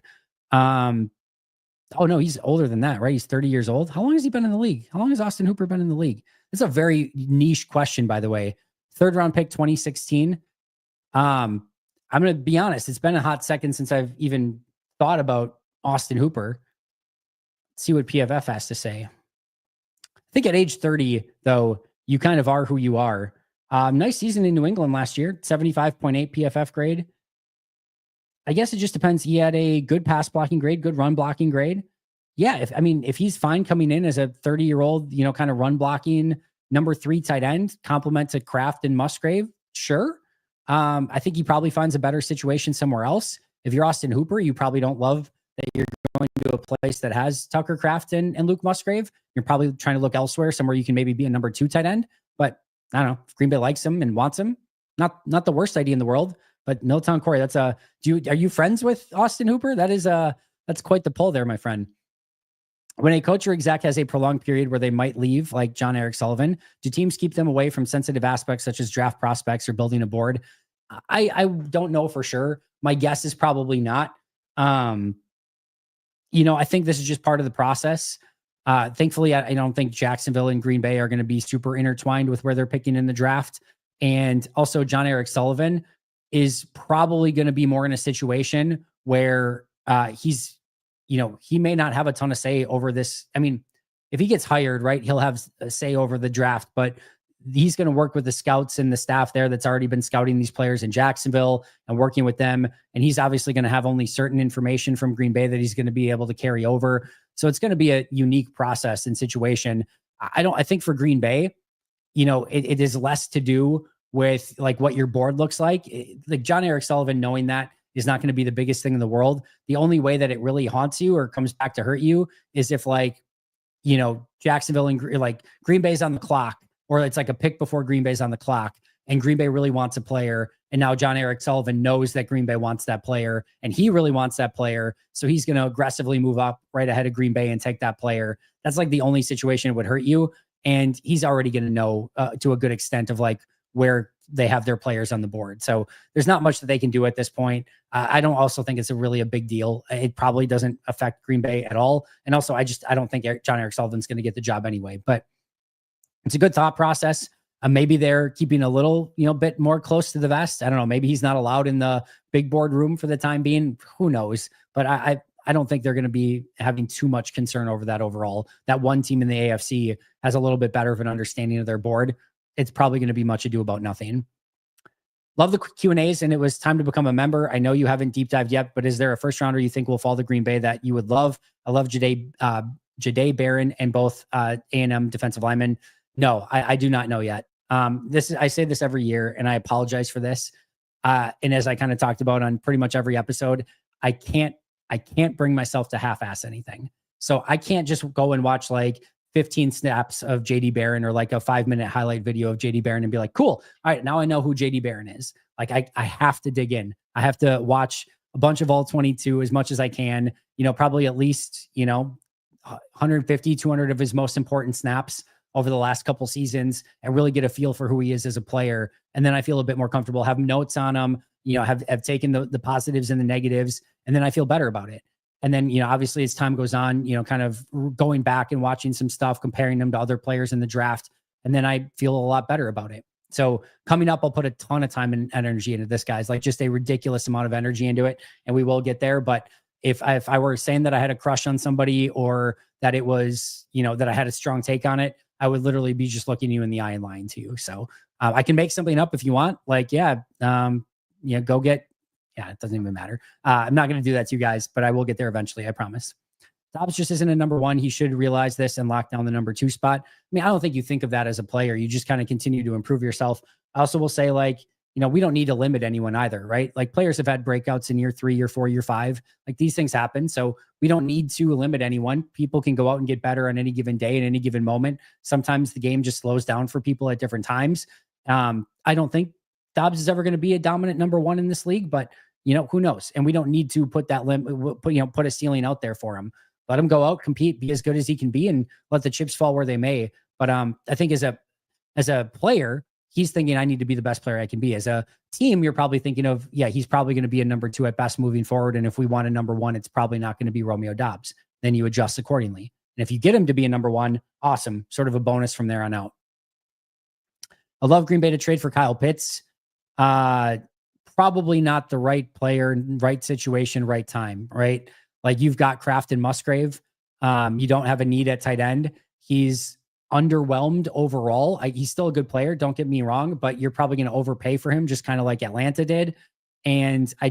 Oh no, he's older than that, right? He's 30 years old. How long has he been in the league? How long has Austin Hooper been in the league? It's a very niche question, by the way. 3rd round pick, 2016. I'm going to be honest. It's been a hot second since I've even thought about Austin Hooper. Let's see what PFF has to say. I think at age 30, though, you kind of are who you are. Nice season in New England last year, 75.8 PFF grade. I guess it just depends. He had a good pass blocking grade, good run blocking grade. Yeah, if he's fine coming in as a 30-year-old, kind of run blocking number 3 tight end, complement to Kraft and Musgrave, sure. I think he probably finds a better situation somewhere else. If you're Austin Hooper, you probably don't love that you're going to a place that has Tucker Kraft and Luke Musgrave. You're probably trying to look elsewhere, somewhere you can maybe be a number 2 tight end. But I don't know, if Green Bay likes him and wants him, not the worst idea in the world. But Milltown Corey, are you friends with Austin Hooper? That's quite the pull there, my friend. When a coach or exec has a prolonged period where they might leave, like John Eric Sullivan, do teams keep them away from sensitive aspects such as draft prospects or building a board? I don't know for sure. My guess is probably not. I think this is just part of the process. Thankfully, I don't think Jacksonville and Green Bay are going to be super intertwined with where they're picking in the draft. And also John Eric Sullivan is probably going to be more in a situation where he may not have a ton of say over this. I mean, if he gets hired, right, he'll have a say over the draft, but he's going to work with the scouts and the staff there that's already been scouting these players in Jacksonville and working with them. And he's obviously going to have only certain information from Green Bay that he's going to be able to carry over. So it's going to be a unique process and situation. I think for Green Bay, it is less to do with like what your board looks like. Like John Eric Sullivan knowing that is not going to be the biggest thing in the world. The only way that it really haunts you or comes back to hurt you is if Jacksonville and Green Bay's on the clock, or it's like a pick before Green Bay's on the clock and Green Bay really wants a player. And now John Eric Sullivan knows that Green Bay wants that player and he really wants that player. So he's going to aggressively move up right ahead of Green Bay and take that player. That's like the only situation it would hurt you. And he's already going to know to a good extent of like where they have their players on the board. So there's not much that they can do at this point. I don't also think it's really a big deal. It probably doesn't affect Green Bay at all. And also I don't think John Eric Sullivan's going to get the job anyway, but it's a good thought process. Maybe they're keeping a little, bit more close to the vest. I don't know. Maybe he's not allowed in the big board room for the time being. Who knows? But I I don't think they're going to be having too much concern over that overall. That one team in the AFC has a little bit better of an understanding of their board. It's probably going to be much ado about nothing. Love the Q&As, and it was time to become a member. I know you haven't deep dived yet, but is there a first rounder you think will fall to Green Bay that you would love? I love Jahdae Barron and both A&M defensive linemen. No, I do not know yet. I say this every year, and I apologize for this. And as I kind of talked about on pretty much every episode, I can't bring myself to half-ass anything. So I can't just go and watch like 15 snaps of JD Barron or like a 5-minute highlight video of JD Barron and be like, cool. All right, now I know who JD Barron is. Like I have to dig in. I have to watch a bunch of all 22 as much as I can, probably at least, 150, 200 of his most important snaps over the last couple seasons and really get a feel for who he is as a player. And then I feel a bit more comfortable, have notes on him, have taken the positives and the negatives, and then I feel better about it. And then, obviously as time goes on, kind of going back and watching some stuff, comparing them to other players in the draft. And then I feel a lot better about it. So coming up, I'll put a ton of time and energy into this, guys, like just a ridiculous amount of energy into it. And we will get there. But if I were saying that I had a crush on somebody or that it was, that I had a strong take on it, I would literally be just looking you in the eye and lying to you. So I can make something up if you want. Like, go get. Yeah, it doesn't even matter. I'm not going to do that to you guys, but I will get there eventually. I promise. Doubs just isn't a number one. He should realize this and lock down the number 2 spot. I mean, I don't think you think of that as a player. You just kind of continue to improve yourself. I also will say, like, we don't need to limit anyone either, right? Like players have had breakouts in year 3, year 4, year 5. Like these things happen. So we don't need to limit anyone. People can go out and get better on any given day, at any given moment. Sometimes the game just slows down for people at different times. I don't think Doubs is ever going to be a dominant number 1 in this league, but who knows? And we don't need to put that put a ceiling out there for him. Let him go out, compete, be as good as he can be, and let the chips fall where they may. But I think as a player, he's thinking I need to be the best player I can be. As a team, you're probably thinking of, he's probably going to be a number 2 at best moving forward. And if we want a number 1, it's probably not going to be Romeo Doubs. Then you adjust accordingly. And if you get him to be a number 1, awesome. Sort of a bonus from there on out. I love Green Bay to trade for Kyle Pitts. Probably not the right player, right situation, right time, right? Like you've got Kraft and Musgrave. You don't have a need at tight end. He's underwhelmed overall. He's still a good player, don't get me wrong, but you're probably going to overpay for him, just kind of like Atlanta did. And I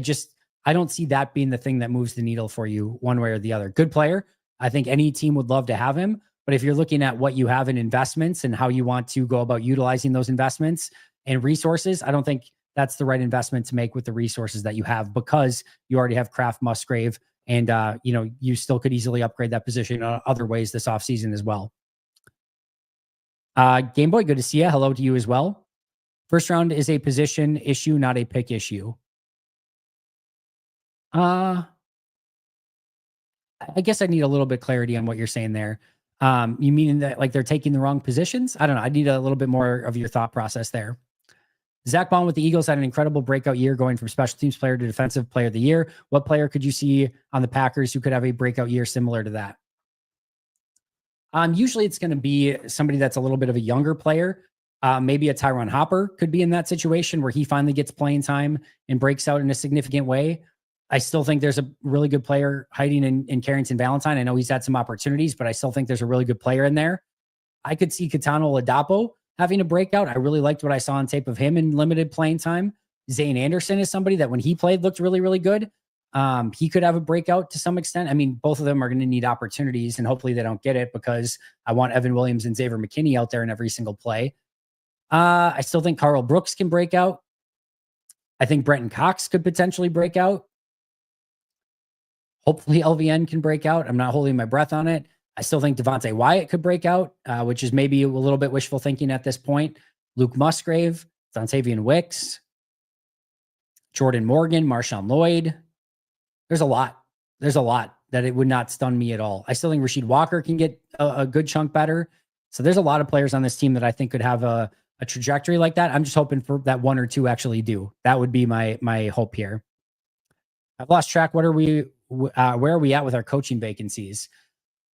don't see that being the thing that moves the needle for you one way or the other. Good player. I think any team would love to have him. But if you're looking at what you have in investments and how you want to go about utilizing those investments and resources, I don't think that's the right investment to make with the resources that you have, because you already have Kraft, Musgrave, and you still could easily upgrade that position in other ways this offseason as well. Game Boy, good to see you. Hello to you as well. First round is a position issue, not a pick issue. I guess I need a little bit clarity on what you're saying there. You mean that like they're taking the wrong positions? I don't know. I need a little bit more of your thought process there. Zach Bond with the Eagles had an incredible breakout year, going from special teams player to defensive player of the year. What player could you see on the Packers who could have a breakout year similar to that? Usually it's going to be somebody that's a little bit of a younger player. Maybe a Tyron Hopper could be in that situation where he finally gets playing time and breaks out in a significant way. I still think there's a really good player hiding in Carrington Valentine. I know he's had some opportunities, but I still think there's a really good player in there. I could see Katano Ladapo having a breakout. I really liked what I saw on tape of him in limited playing time. Zane Anderson is somebody that when he played looked really, really good. He could have a breakout to some extent. I mean, both of them are going to need opportunities, and hopefully they don't get it, because I want Evan Williams and Xavier McKinney out there in every single play. I still think Carl Brooks can break out. I think Brenton Cox could potentially break out. Hopefully LVN can break out. I'm not holding my breath on it. I still think Devontae Wyatt could break out, which is maybe a little bit wishful thinking at this point. Luke Musgrave, Dontavian Wicks, Jordan Morgan, Marshawn Lloyd. There's a lot. There's a lot that it would not stun me at all. I still think Rasheed Walker can get a good chunk better. So there's a lot of players on this team that I think could have a trajectory like that. I'm just hoping for that 1 or 2 actually do. That would be my hope here. I've lost track. Where are we at with our coaching vacancies?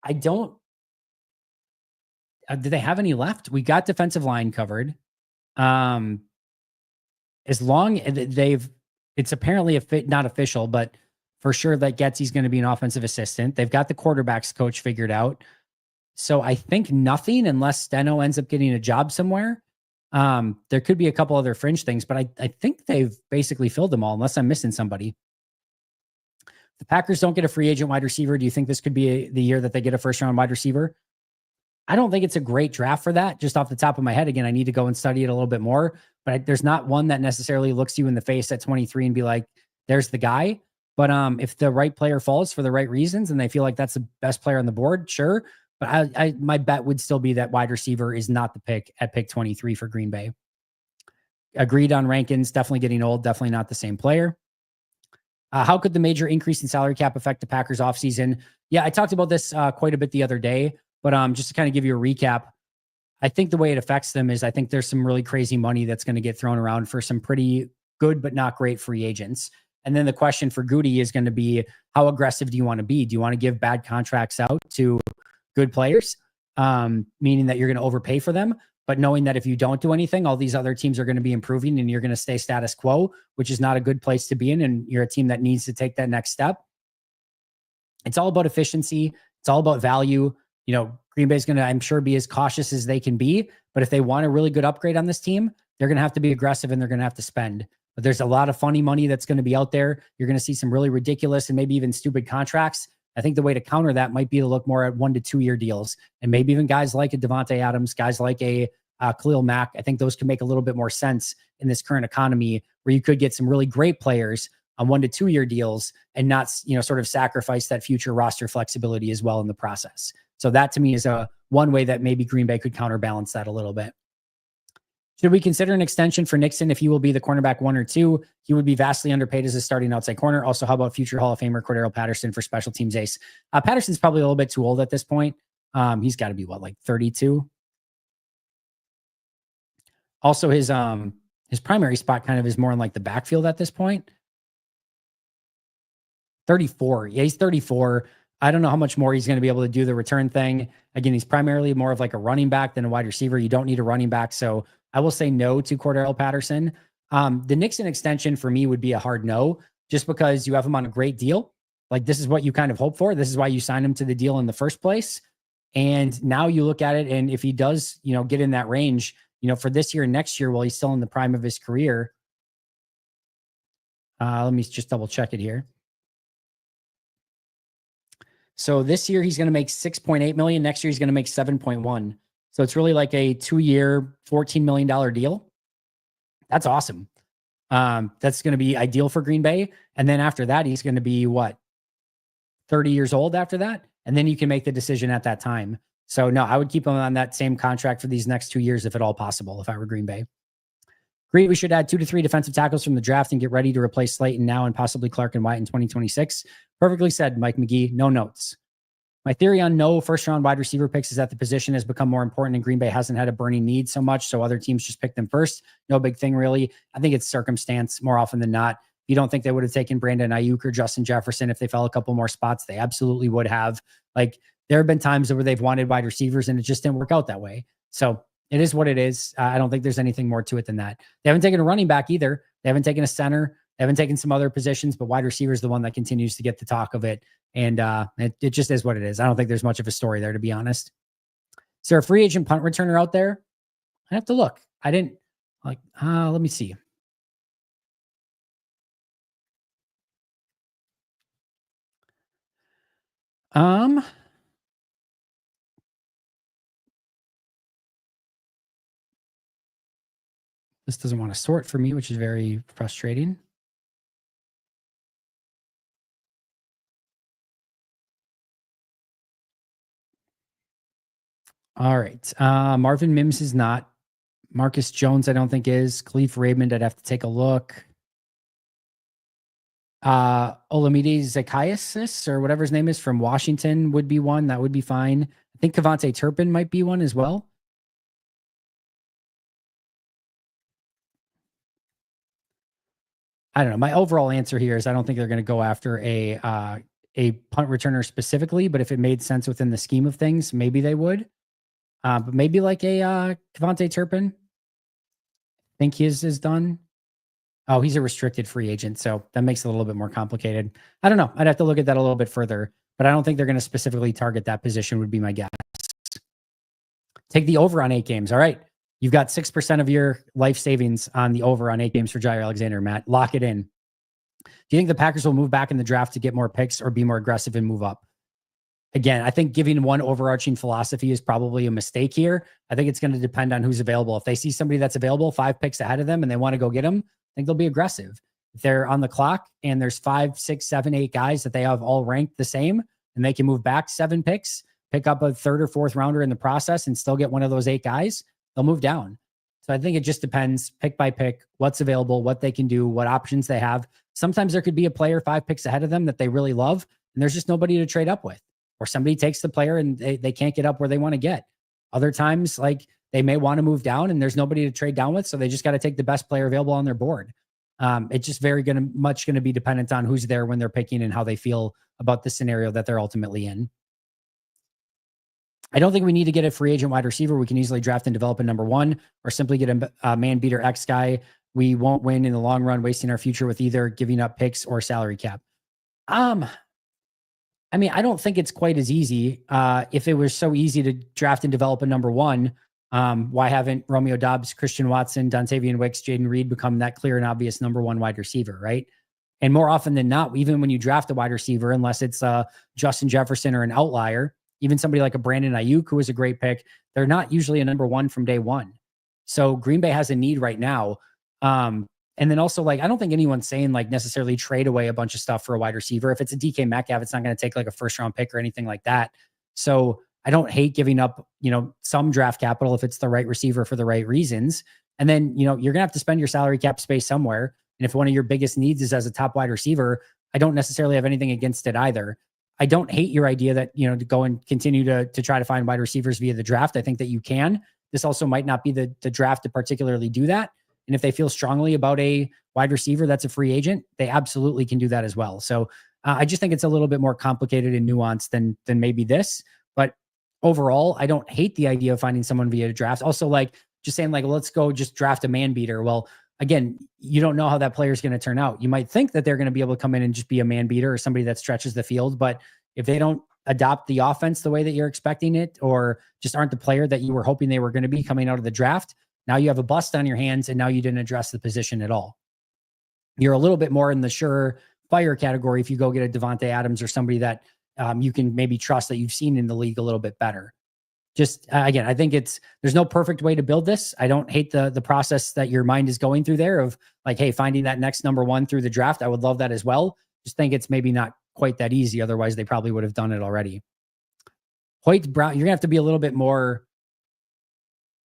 I don't. Do they have any left? We got defensive line covered. As long as it's apparently not official, but for sure that Getsy's going to be an offensive assistant. They've got the quarterbacks coach figured out. So I think nothing unless Steno ends up getting a job somewhere. There could be a couple other fringe things, but I think they've basically filled them all unless I'm missing somebody. The Packers don't get a free agent wide receiver. Do you think this could be the year that they get a first round wide receiver? I don't think it's a great draft for that. Just off the top of my head, again, I need to go and study it a little bit more, but there's not one that necessarily looks you in the face at 23 and be like, there's the guy. But if the right player falls for the right reasons and they feel like that's the best player on the board, sure. But my bet would still be that wide receiver is not the pick at pick 23 for Green Bay. Agreed on Rankins, definitely getting old, definitely not the same player. How could the major increase in salary cap affect the Packers offseason? Yeah, I talked about this quite a bit the other day, but just to kind of give you a recap, I think the way it affects them is I think there's some really crazy money that's going to get thrown around for some pretty good but not great free agents. And then the question for Goody is going to be, how aggressive do you want to be? Do you want to give bad contracts out to good players, meaning that you're going to overpay for them, but knowing that if you don't do anything, all these other teams are going to be improving and you're going to stay status quo, which is not a good place to be in. And you're a team that needs to take that next step. It's all about efficiency. It's all about value. Green Bay's going to, I'm sure, be as cautious as they can be. But if they want a really good upgrade on this team, they're going to have to be aggressive and they're going to have to spend. But there's a lot of funny money that's going to be out there. You're going to see some really ridiculous and maybe even stupid contracts. I think the way to counter that might be to look more at 1 to 2 year deals, and maybe even guys like a Devontae Adams, guys like a Khalil Mack. I think those can make a little bit more sense in this current economy, where you could get some really great players on 1 to 2 year deals and not, sort of sacrifice that future roster flexibility as well in the process. So that to me is one way that maybe Green Bay could counterbalance that a little bit. Should we consider an extension for Nixon if he will be the cornerback 1 or 2? He would be vastly underpaid as a starting outside corner. Also, how about future Hall of Famer Cordero Patterson for special teams ace? Patterson's probably a little bit too old at this point. He's got to be like 32. Also, his primary spot kind of is more in like the backfield at this point. 34. Yeah, he's 34. I don't know how much more he's going to be able to do the return thing. Again, he's primarily more of like a running back than a wide receiver. You don't need a running back. So I will say no to Cordero Patterson. The Nixon extension for me would be a hard no, just because you have him on a great deal. Like, this is what you kind of hope for. This is why you signed him to the deal in the first place. And now you look at it, and if he does, get in that range, for this year and next year, while he's still in the prime of his career, let me just double check it here. So this year he's going to make 6.8 million. Next year he's going to make 7.1. So it's really like a 2-year, $14 million deal. That's awesome. That's going to be ideal for Green Bay. And then after that, he's going to be 30 years old after that. And then you can make the decision at that time. So no, I would keep him on that same contract for these next 2 years, if at all possible, if I were Green Bay. Agree, we should add 2 to 3 defensive tackles from the draft and get ready to replace Slayton now and possibly Clark and White in 2026. Perfectly said, Mike McGee. No notes. My theory on no first-round wide receiver picks is that the position has become more important and Green Bay hasn't had a burning need so much, so other teams just pick them first. No big thing, really. I think it's circumstance more often than not. You don't think they would have taken Brandon Ayuk or Justin Jefferson if they fell a couple more spots? They absolutely would have. Like, there have been times where they've wanted wide receivers and it just didn't work out that way. So it is what it is. I don't think there's anything more to it than that. They haven't taken a running back either. They haven't taken a center. They haven't taken some other positions, but wide receiver is the one that continues to get the talk of it. And it just is what it is. I don't think there's much of a story there, to be honest. Is there a free agent punt returner out there? I have to look. I didn't let me see. This doesn't want to sort for me, which is very frustrating. All right. Marvin Mims is not. Marcus Jones, I don't think is. Khalif Raymond, I'd have to take a look. Olamide Zacchaeus or whatever his name is from Washington would be one. That would be fine. I think Kavontae Turpin might be one as well. I don't know. My overall answer here is I don't think they're going to go after a punt returner specifically, but if it made sense within the scheme of things, maybe they would. But maybe like a Kavontae Turpin. I think his is done. Oh, he's a restricted free agent, so that makes it a little bit more complicated. I don't know. I'd have to look at that a little bit further, but I don't think they're going to specifically target that position would be my guess. Take the over on 8 games. All right. You've got 6% of your life savings on the over on 8 games for Jaire Alexander, Matt. Lock it in. Do you think the Packers will move back in the draft to get more picks or be more aggressive and move up? Again, I think giving one overarching philosophy is probably a mistake here. I think it's going to depend on who's available. If they see somebody that's available 5 picks ahead of them and they want to go get them, I think they'll be aggressive. If they're on the clock and there's 5, 6, 7, 8 guys that they have all ranked the same and they can move back 7 picks, pick up a 3rd or 4th rounder in the process and still get one of those 8 guys, they'll move down. So I think it just depends pick by pick, what's available, what they can do, what options they have. Sometimes there could be a player 5 picks ahead of them that they really love, and there's just nobody to trade up with. Or somebody takes the player and they can't get up where they want to get. Other times, like they may want to move down and there's nobody to trade down with, so they just got to take the best player available on their board. It's just much going to be dependent on who's there when they're picking and how they feel about the scenario that they're ultimately in. I don't think we need to get a free agent wide receiver. We can easily draft and develop a number 1 or simply get a man beater X guy. We won't win in the long run, wasting our future with either giving up picks or salary cap. I mean, I don't think it's quite as easy. If it was so easy to draft and develop a number 1, why haven't Romeo Doubs, Christian Watson, Dontavian Wicks, Jaden Reed become that clear and obvious number 1 wide receiver, right? And more often than not, even when you draft a wide receiver, unless it's Justin Jefferson or an outlier, even somebody like a Brandon Ayuk, who was a great pick, they're not usually a number 1 from day 1. So Green Bay has a need right now. And then also, like, I don't think anyone's saying like necessarily trade away a bunch of stuff for a wide receiver. If it's a DK Metcalf, it's not going to take like a 1st round pick or anything like that. So I don't hate giving up, some draft capital if it's the right receiver for the right reasons. And then, you're going to have to spend your salary cap space somewhere. And if one of your biggest needs is as a top wide receiver, I don't necessarily have anything against it either. I don't hate your idea that, to go and continue to try to find wide receivers via the draft. I think that you can. This also might not be the draft to particularly do that. And if they feel strongly about a wide receiver that's a free agent, they absolutely can do that as well. So I just think it's a little bit more complicated and nuanced than maybe this. But overall, I don't hate the idea of finding someone via draft. Also, like just saying like, let's go just draft a man beater. Well, again, you don't know how that player is going to turn out. You might think that they're going to be able to come in and just be a man beater or somebody that stretches the field. But if they don't adopt the offense the way that you're expecting it, or just aren't the player that you were hoping they were going to be coming out of the draft, now you have a bust on your hands and now you didn't address the position at all. You're a little bit more in the surefire category if you go get a Devontae Adams or somebody that you can maybe trust that you've seen in the league a little bit better. Just again, I think there's no perfect way to build this. I don't hate the process that your mind is going through there of like, hey, finding that next number 1 through the draft. I would love that as well. Just think it's maybe not quite that easy. Otherwise, they probably would have done it already. Hoyt Brown, you're gonna have to be a little bit more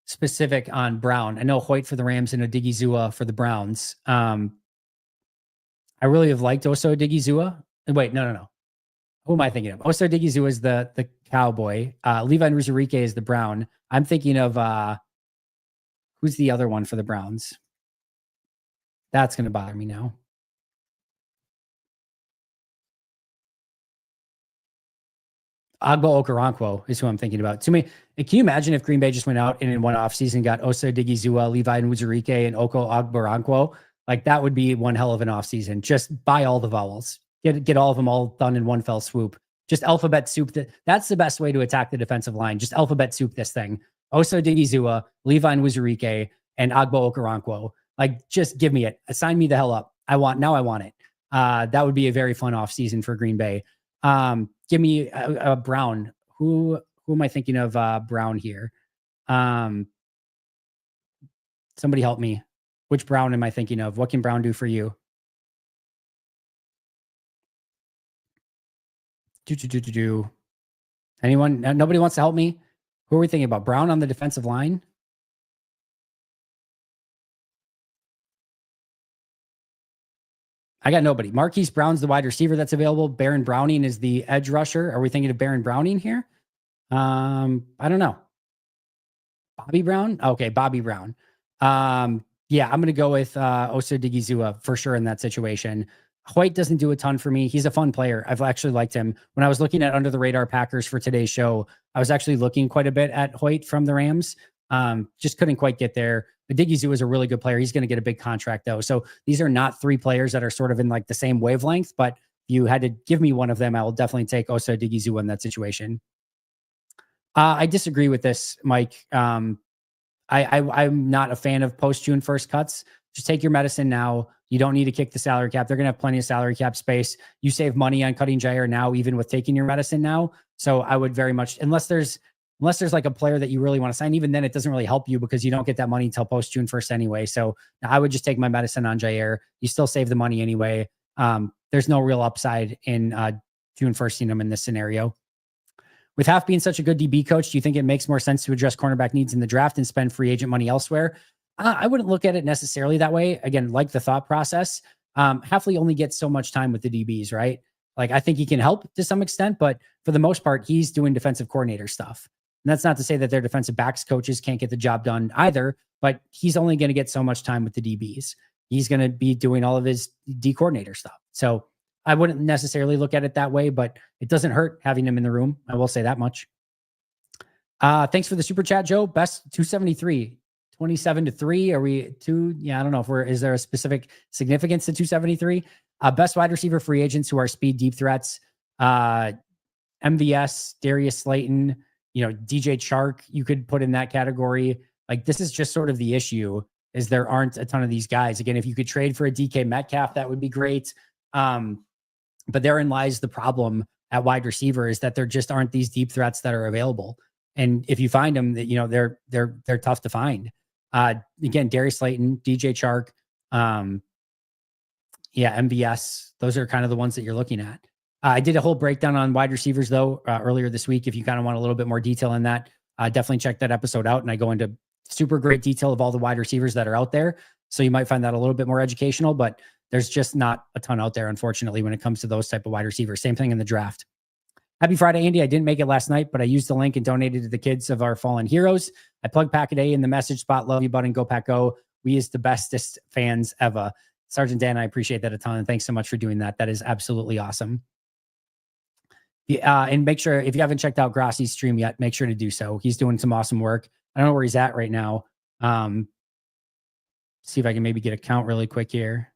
specific on Brown. I know Hoyt for the Rams and Odigizua for the Browns. I really have liked Osa Odigizua. Wait, no. Who am I thinking of? Osa Odigizua is the Cowboy. Levi Onwuzurike is the Brown. I'm thinking of who's the other one for the Browns? That's going to bother me now. Agbo Okoronkwo is who I'm thinking about. To me, can you imagine if Green Bay just went out and in one offseason got Osa Odigizua, Levi Onwuzurike, and Oko Okoronkwo? Like that would be one hell of an offseason. Just buy all the vowels. Get all of them all done in one fell swoop. Just alphabet soup. That's the best way to attack the defensive line. Just alphabet soup this thing. Osa Odigizua, Levi Onwuzurike, and Agbo Okoronkwo. Like, just give me it. Sign me the hell up. I want it. That would be a very fun offseason for Green Bay. Give me a Brown. Who am I thinking of Brown here? Somebody help me. Which Brown am I thinking of? What can Brown do for you? Anyone? Nobody wants to help me? Who are we thinking about? Brown on the defensive line? I got nobody. Marquise Brown's the wide receiver that's available. Baron Browning is the edge rusher. Are we thinking of Baron Browning here? I don't know. Bobby Brown? Okay, Bobby Brown. Yeah, I'm going to go with Osa Odigizua for sure in that situation. Hoyt doesn't do a ton for me. He's a fun player. I've actually liked him. When I was looking at under the radar Packers for today's show, I was actually looking quite a bit at Hoyt from the Rams. Just couldn't quite get there. But Diggy is a really good player. He's going to get a big contract though. So these are not three players that are sort of in like the same wavelength, but if you had to give me one of them, I will definitely take Osa Diggy in that situation. I disagree with this, Mike. I'm not a fan of post June 1st cuts. Just take your medicine now. You don't need to kick the salary cap. They're going to have plenty of salary cap space. You save money on cutting Jaire now, even with taking your medicine now. So I would very much, unless there's like a player that you really want to sign, even then it doesn't really help you because you don't get that money until post June 1st anyway. So I would just take my medicine on Jaire. You still save the money anyway. There's no real upside in June 1st him in this scenario. With Half being such a good DB coach, do you think it makes more sense to address cornerback needs in the draft and spend free agent money elsewhere? I wouldn't look at it necessarily that way. Again, like the thought process, Halfley only gets so much time with the DBs, right? Like I think he can help to some extent, but for the most part, he's doing defensive coordinator stuff. And that's not to say that their defensive backs coaches can't get the job done either, but he's only going to get so much time with the DBs. He's going to be doing all of his D coordinator stuff. So I wouldn't necessarily look at it that way, but it doesn't hurt having him in the room. I will say that much. Thanks for the super chat, Joe. Best 273, 27-3. Are we two? Yeah, I don't know is there a specific significance to 273? Best wide receiver free agents who are speed deep threats. MVS, Darius Slayton, DJ Chark, you could put in that category. Like this is just sort of the issue is there aren't a ton of these guys. Again, if you could trade for a DK Metcalf, that would be great. But therein lies the problem at wide receiver is that there just aren't these deep threats that are available. And if you find them, they're tough to find. Again, Darius Slayton, DJ Chark, MVS, those are kind of the ones that you're looking at. I did a whole breakdown on wide receivers though, earlier this week. If you kind of want a little bit more detail in that, definitely check that episode out. And I go into super great detail of all the wide receivers that are out there. So you might find that a little bit more educational, but there's just not a ton out there, unfortunately, when it comes to those type of wide receivers. Same thing in the draft. Happy Friday, Andy. I didn't make it last night, but I used the link and donated to the kids of our fallen heroes. I plugged Pack-A-Day in the message spot. Love you, bud, and go Pack Go. We is the bestest fans ever. Sergeant Dan, I appreciate that a ton. And thanks so much for doing that. That is absolutely awesome. And make sure, if you haven't checked out Grassi's stream yet, make sure to do so. He's doing some awesome work. I don't know where he's at right now. See if I can maybe get a count really quick here.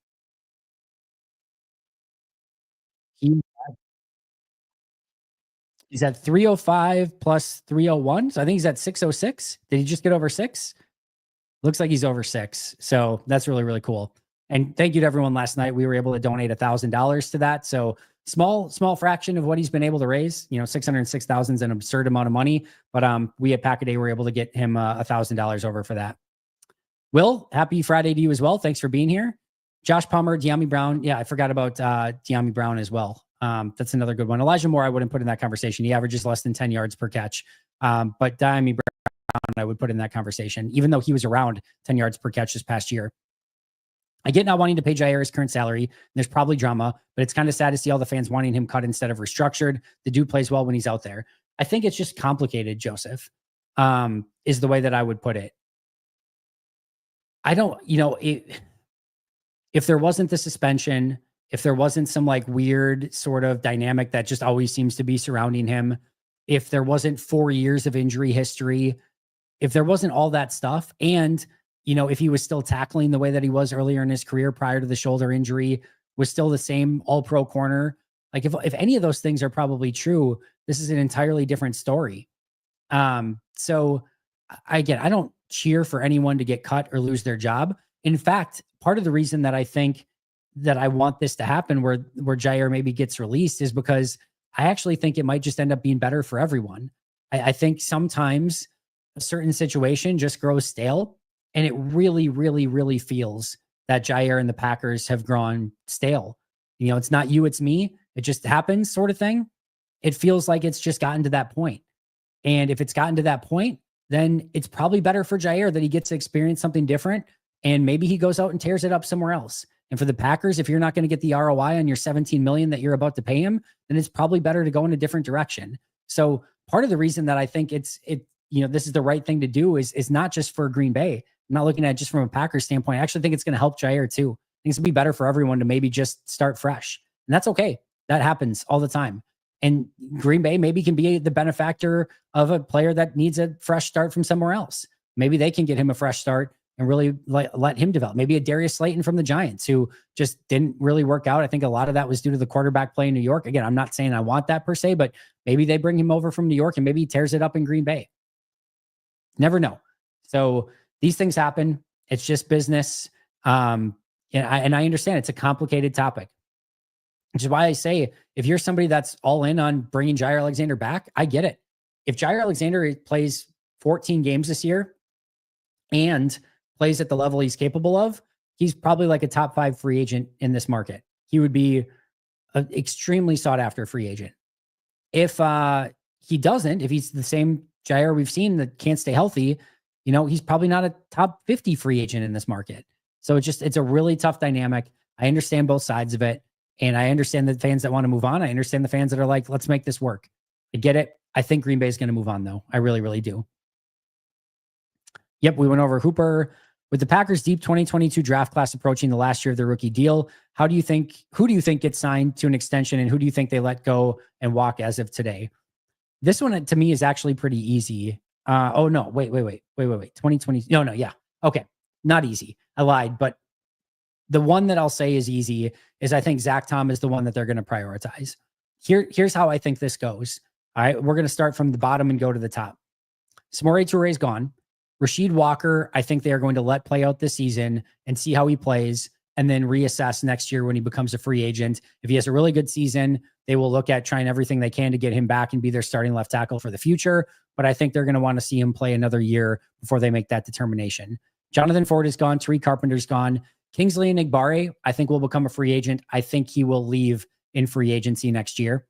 He's at 305 plus 301. So I think he's at 606. Did he just get over 6? Looks like he's over 6. So that's really, really cool. And thank you to everyone last night. We were able to donate $1,000 to that. So small fraction of what he's been able to raise. $606,000 is an absurd amount of money. But we at Pack-A-Day were able to get him $1,000 over for that. Will, happy Friday to you as well. Thanks for being here. Josh Palmer, De'Ami Brown. Yeah, I forgot about De'Ami Brown as well. That's another good one. Elijah Moore, I wouldn't put in that conversation. He averages less than 10 yards per catch. But De'Ami Brown, I would put in that conversation, even though he was around 10 yards per catch this past year. I get not wanting to pay Jaire his current salary. There's probably drama, but it's kind of sad to see all the fans wanting him cut instead of restructured. The dude plays well when he's out there. I think it's just complicated, Joseph, is the way that I would put it. I don't, if there wasn't the suspension, if there wasn't some like weird sort of dynamic that just always seems to be surrounding him, if there wasn't 4 years of injury history, if there wasn't all that stuff, and, if he was still tackling the way that he was earlier in his career prior to the shoulder injury, was still the same all-pro corner, like if any of those things are probably true, this is an entirely different story. So I don't cheer for anyone to get cut or lose their job. In fact, part of the reason that I think that I want this to happen where Jaire maybe gets released is because I actually think it might just end up being better for everyone. I think sometimes a certain situation just grows stale, and it really, really, really feels that Jaire and the Packers have grown stale. It's not you, it's me. It just happens sort of thing. It feels like it's just gotten to that point. And if it's gotten to that point, then it's probably better for Jaire that he gets to experience something different. And maybe he goes out and tears it up somewhere else. And for the Packers, if you're not going to get the ROI on your $17 million that you're about to pay him, then it's probably better to go in a different direction. So part of the reason that I think this is the right thing to do is not just for Green Bay. I'm not looking at it just from a Packers standpoint. I actually think it's going to help Jaire too. I think it's going to be better for everyone to maybe just start fresh. And that's okay. That happens all the time. And Green Bay maybe can be the benefactor of a player that needs a fresh start from somewhere else. Maybe they can get him a fresh start and really let him develop. Maybe a Darius Slayton from the Giants, who just didn't really work out. I think a lot of that was due to the quarterback play in New York. Again, I'm not saying I want that per se, but maybe they bring him over from New York and maybe he tears it up in Green Bay. Never know. So these things happen. It's just business. And I understand it's a complicated topic, which is why I say, if you're somebody that's all in on bringing Jaire Alexander back, I get it. If Jaire Alexander plays 14 games this year and plays at the level he's capable of, he's probably like a top 5 free agent in this market. He would be an extremely sought after free agent. If he doesn't, if he's the same Jaire we've seen that can't stay healthy, he's probably not a top 50 free agent in this market. So it's a really tough dynamic. I understand both sides of it. And I understand the fans that want to move on. I understand the fans that are like, let's make this work. I get it. I think Green Bay is going to move on, though. I really, really do. Yep, we went over Hooper. With the Packers' deep 2022 draft class approaching the last year of their rookie deal, who do you think gets signed to an extension, and who do you think they let go and walk as of today? This one, to me, is actually pretty easy. Oh, no, wait. 2020. No, yeah. Okay, not easy. I lied, but the one that I'll say is easy is I think Zach Tom is the one that they're going to prioritize. Here's how I think this goes. All right, we're going to start from the bottom and go to the top. Samori Toure is gone. Rasheed Walker, I think they are going to let play out this season and see how he plays, and then reassess next year when he becomes a free agent. If he has a really good season, they will look at trying everything they can to get him back and be their starting left tackle for the future. But I think they're going to want to see him play another year before they make that determination. Jonathan Ford is gone. Tariq Carpenter's gone. Kingsley Enagbare, I think, will become a free agent. I think he will leave in free agency next year.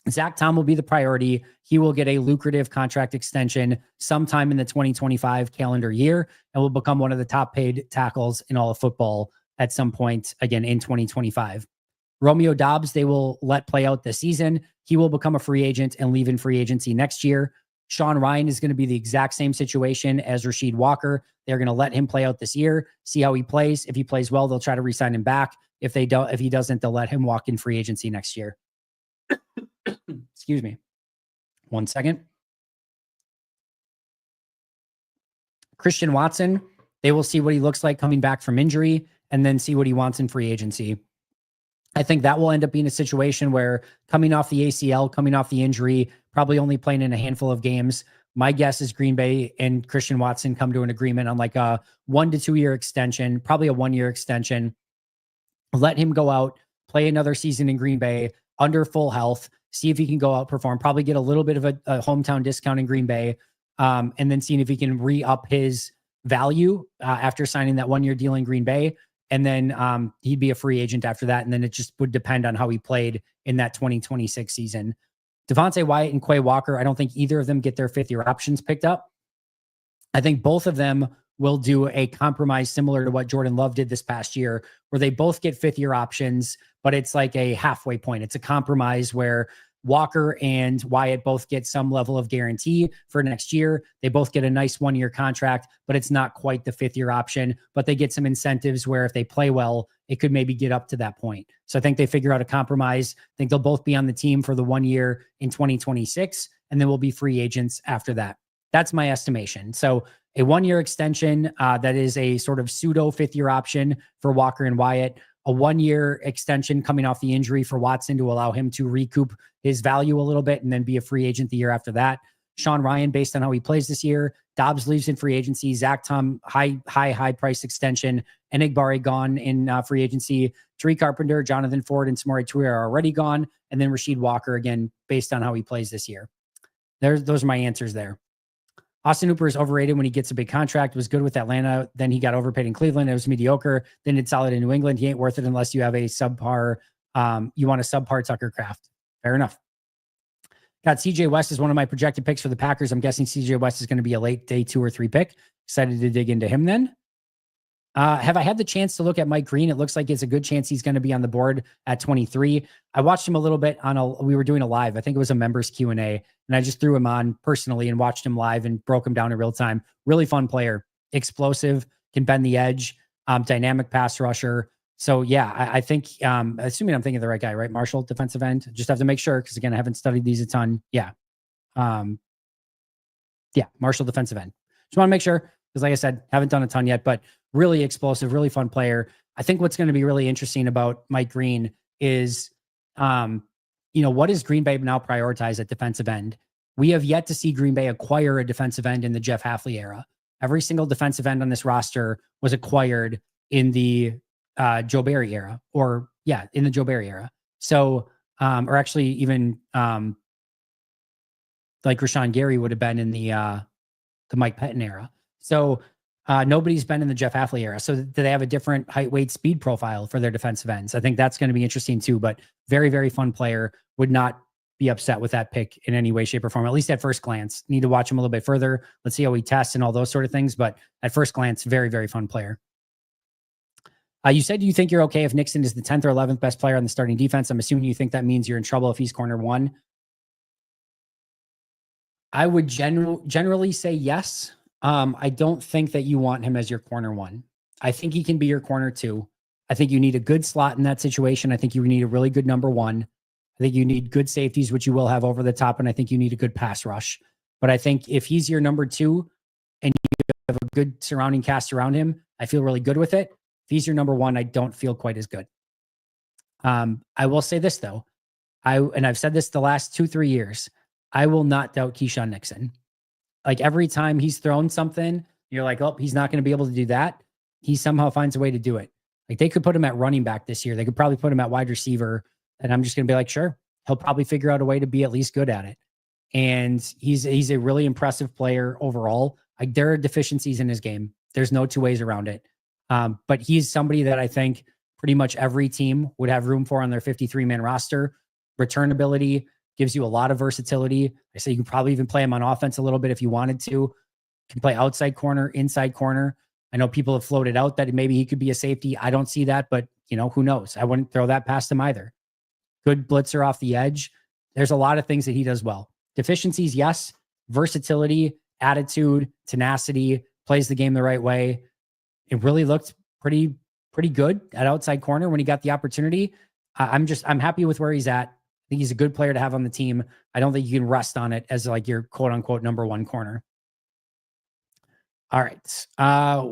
Zach Tom will be the priority. He will get a lucrative contract extension sometime in the 2025 calendar year and will become one of the top paid tackles in all of football at some point, again, in 2025. Romeo Doubs, they will let play out this season. He will become a free agent and leave in free agency next year. Sean Ryan is going to be the exact same situation as Rasheed Walker. They're going to let him play out this year, see how he plays. If he plays well, they'll try to re-sign him back. If he doesn't, they'll let him walk in free agency next year. Excuse me. 1 second. Christian Watson, they will see what he looks like coming back from injury and then see what he wants in free agency. I think that will end up being a situation where, coming off the ACL, coming off the injury, probably only playing in a handful of games, my guess is Green Bay and Christian Watson come to an agreement on like a 1 to 2 year extension, probably a 1 year extension. Let him go out, play another season in Green Bay under full health, see if he can go outperform, probably get a little bit of a hometown discount in Green Bay, and then seeing if he can re-up his value after signing that 1 year deal in Green Bay. And then he'd be a free agent after that. And then it just would depend on how he played in that 2026 season. Devontae Wyatt and Quay Walker, I don't think either of them get their 5th-year options picked up. I think both of them will do a compromise similar to what Jordan Love did this past year, where they both get 5th-year options, but it's like a halfway point. It's a compromise where Walker and Wyatt both get some level of guarantee for next year. They both get a nice 1 year contract, but it's not quite the 5th-year option, but they get some incentives where if they play well, it could maybe get up to that point. So I think they figure out a compromise. I think they'll both be on the team for the 1 year in 2026, and then we'll be free agents after that. That's my estimation. So a 1 year extension that is a sort of pseudo 5th-year option for Walker and Wyatt, a 1 year extension coming off the injury for Watson to allow him to recoup his value a little bit and then be a free agent the year after that. Sean Ryan, based on how he plays this year. Doubs leaves in free agency. Zach Tom, high price extension. Enagbare gone in free agency. Tariq Carpenter, Jonathan Ford, and Samori Toure are already gone. And then Rasheed Walker, again, based on how he plays this year. Those are my answers there. Austin Hooper is overrated when he gets a big contract, was good with Atlanta. Then he got overpaid in Cleveland. It was mediocre. Then did solid in New England. He ain't worth it unless you have a subpar, you want a subpar Tucker Kraft. Fair enough. Got CJ West as one of my projected picks for the Packers. I'm guessing CJ West is going to be a late day 2 or 3 pick. Excited to dig into him then. Have I had the chance to look at Mike Green? It looks like it's a good chance he's going to be on the board at 23. I watched him a little bit we were doing a live. I think it was a members Q&A, and I just threw him on personally and watched him live and broke him down in real time. Really fun player, explosive, can bend the edge, dynamic pass rusher. So yeah, I think, assuming I'm thinking of the right guy, right? Marshall, defensive end. Just have to make sure, because again, I haven't studied these a ton. Yeah. Yeah, Marshall, defensive end. Just want to make sure, because like I said, haven't done a ton yet, but really explosive, really fun player. I think what's going to be really interesting about Mike Green is, what does Green Bay now prioritize at defensive end? We have yet to see Green Bay acquire a defensive end in the Jeff Hafley era. Every single defensive end on this roster was acquired in the Joe Barry era, in the Joe Barry era. So, or actually even like Rashawn Gary would have been in the Mike Pettin era. So nobody's been in the Jeff Hafley era. So do they have a different height, weight, speed profile for their defensive ends? I think that's going to be interesting too, but very, very fun player. Would not be upset with that pick in any way, shape, or form, at least at first glance. Need to watch him a little bit further. Let's see how he tests and all those sort of things. But at first glance, very, very fun player. You said you think you're okay if Nixon is the 10th or 11th best player on the starting defense. I'm assuming you think that means you're in trouble if he's corner one. I would generally say yes. I don't think that you want him as your corner one. I think he can be your corner two. I think you need a good slot in that situation. I think you need a really good number one. I think you need good safeties, which you will have over the top. And I think you need a good pass rush. But I think if he's your number two and you have a good surrounding cast around him, I feel really good with it. If he's your number one, I don't feel quite as good. I will say this though. I've said this the last 2-3 years. I will not doubt Keyshawn Nixon. Like every time he's thrown something, you're like, oh, he's not going to be able to do that. He somehow finds a way to do it. Like they could put him at running back this year. They could probably put him at wide receiver. And I'm just going to be like, sure, he'll probably figure out a way to be at least good at it. And he's a really impressive player overall. Like there are deficiencies in his game. There's no two ways around it. But he's somebody that I think pretty much every team would have room for on their 53-man roster. Return ability gives you a lot of versatility. I say you can probably even play him on offense a little bit if you wanted to. You can play outside corner, inside corner. I know people have floated out that maybe he could be a safety. I don't see that, but who knows? I wouldn't throw that past him either. Good blitzer off the edge. There's a lot of things that he does well. Deficiencies, yes. Versatility, attitude, tenacity, plays the game the right way. It really looked pretty good at outside corner when he got the opportunity. I'm happy with where he's at. I think he's a good player to have on the team. I don't think you can rest on it as like your quote unquote number one corner. All right.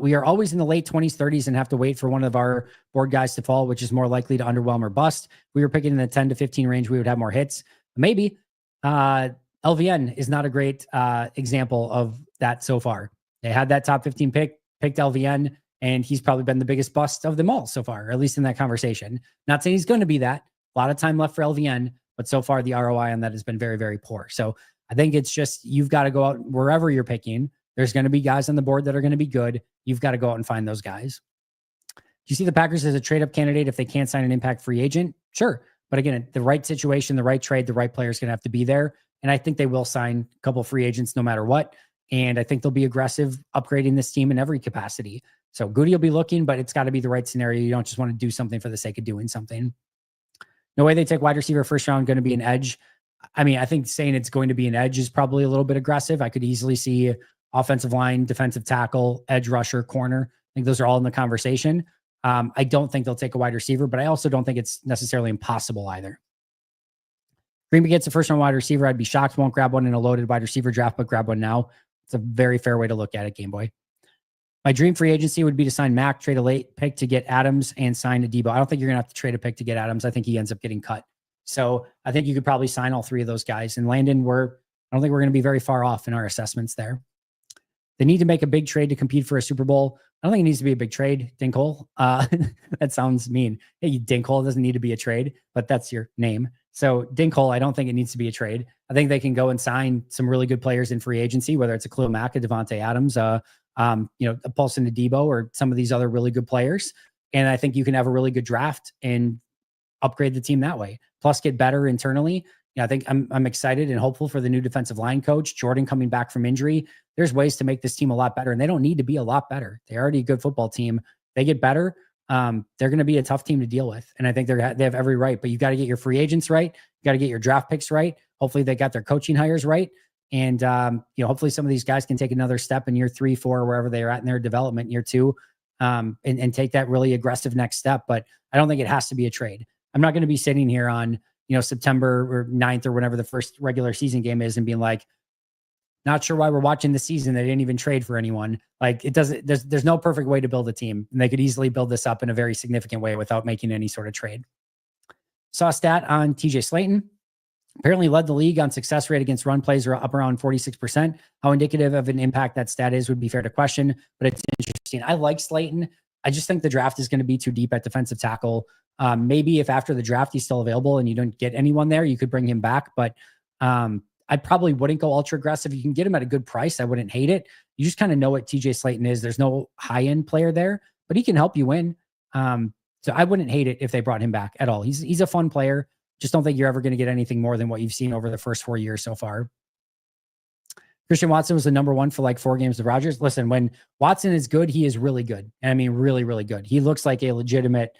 We are always in the late 20s, 30s and have to wait for one of our board guys to fall, which is more likely to underwhelm or bust. If we were picking in the 10 to 15 range, we would have more hits. Maybe. LVN is not a great example of that so far. They had that top 15 picked LVN, and he's probably been the biggest bust of them all so far, or at least in that conversation. Not saying he's going to be that. A lot of time left for LVN, but so far the ROI on that has been very, very poor. So I think it's just, you've got to go out wherever you're picking. There's going to be guys on the board that are going to be good. You've got to go out and find those guys. Do you see the Packers as a trade-up candidate if they can't sign an impact free agent? Sure. But again, the right situation, the right trade, the right player is going to have to be there. And I think they will sign a couple free agents no matter what. And I think they'll be aggressive upgrading this team in every capacity. So Goody will be looking, but it's got to be the right scenario. You don't just want to do something for the sake of doing something. No way they take wide receiver first round, going to be an edge. I mean, I think saying it's going to be an edge is probably a little bit aggressive. I could easily see offensive line, defensive tackle, edge rusher, corner. I think those are all in the conversation. I don't think they'll take a wide receiver, but I also don't think it's necessarily impossible either. Green Bay gets a first round wide receiver. I'd be shocked. Won't grab one in a loaded wide receiver draft, but grab one now. It's a very fair way to look at it, Game Boy. My dream free agency would be to sign Mack, trade a late pick to get Adams, and sign Adebo. I don't think you're going to have to trade a pick to get Adams. I think he ends up getting cut. So I think you could probably sign all three of those guys. And Landon, I don't think we're going to be very far off in our assessments there. They need to make a big trade to compete for a Super Bowl. I don't think it needs to be a big trade, Dinkhole. That sounds mean. Hey, Dinkhole doesn't need to be a trade, but that's your name. So Dinkhole, I don't think it needs to be a trade. I think they can go and sign some really good players in free agency, whether it's a Khalil Mack, a Devontae Adams, a Paulson Adebo, or some of these other really good players. And I think you can have a really good draft and upgrade the team that way. Plus get better internally. I think I'm excited and hopeful for the new defensive line coach, Jordan, coming back from injury. There's ways to make this team a lot better, and they don't need to be a lot better. They're already a good football team. They get better. They're going to be a tough team to deal with. And I think they have every right, but you got to get your free agents right. You got to get your draft picks right. Hopefully they got their coaching hires right. And, hopefully some of these guys can take another step in year 3, 4, wherever they are at in their development, year 2, and take that really aggressive next step. But I don't think it has to be a trade. I'm not going to be sitting here on, September or 9th or whenever the first regular season game is and being like, Not sure why we're watching this season. They didn't even trade for anyone. Like it doesn't, there's no perfect way to build a team. And they could easily build this up in a very significant way without making any sort of trade. Saw a stat on TJ Slayton. Apparently led the league on success rate against run plays, up around 46%. How indicative of an impact that stat is would be fair to question, but it's interesting. I like Slayton. I just think the draft is going to be too deep at defensive tackle. Maybe if after the draft he's still available and you don't get anyone there, you could bring him back. But I probably wouldn't go ultra aggressive. You can get him at a good price. I wouldn't hate it. You just kind of know what TJ Slayton is. There's no high end player there, but he can help you win. So I wouldn't hate it if they brought him back at all. He's a fun player. Just don't think you're ever going to get anything more than what you've seen over the first 4 years so far. Christian Watson was the number one for like 4 games of Rodgers. Listen, when Watson is good, he is really good. And I mean, really, really good. He looks like a legitimate,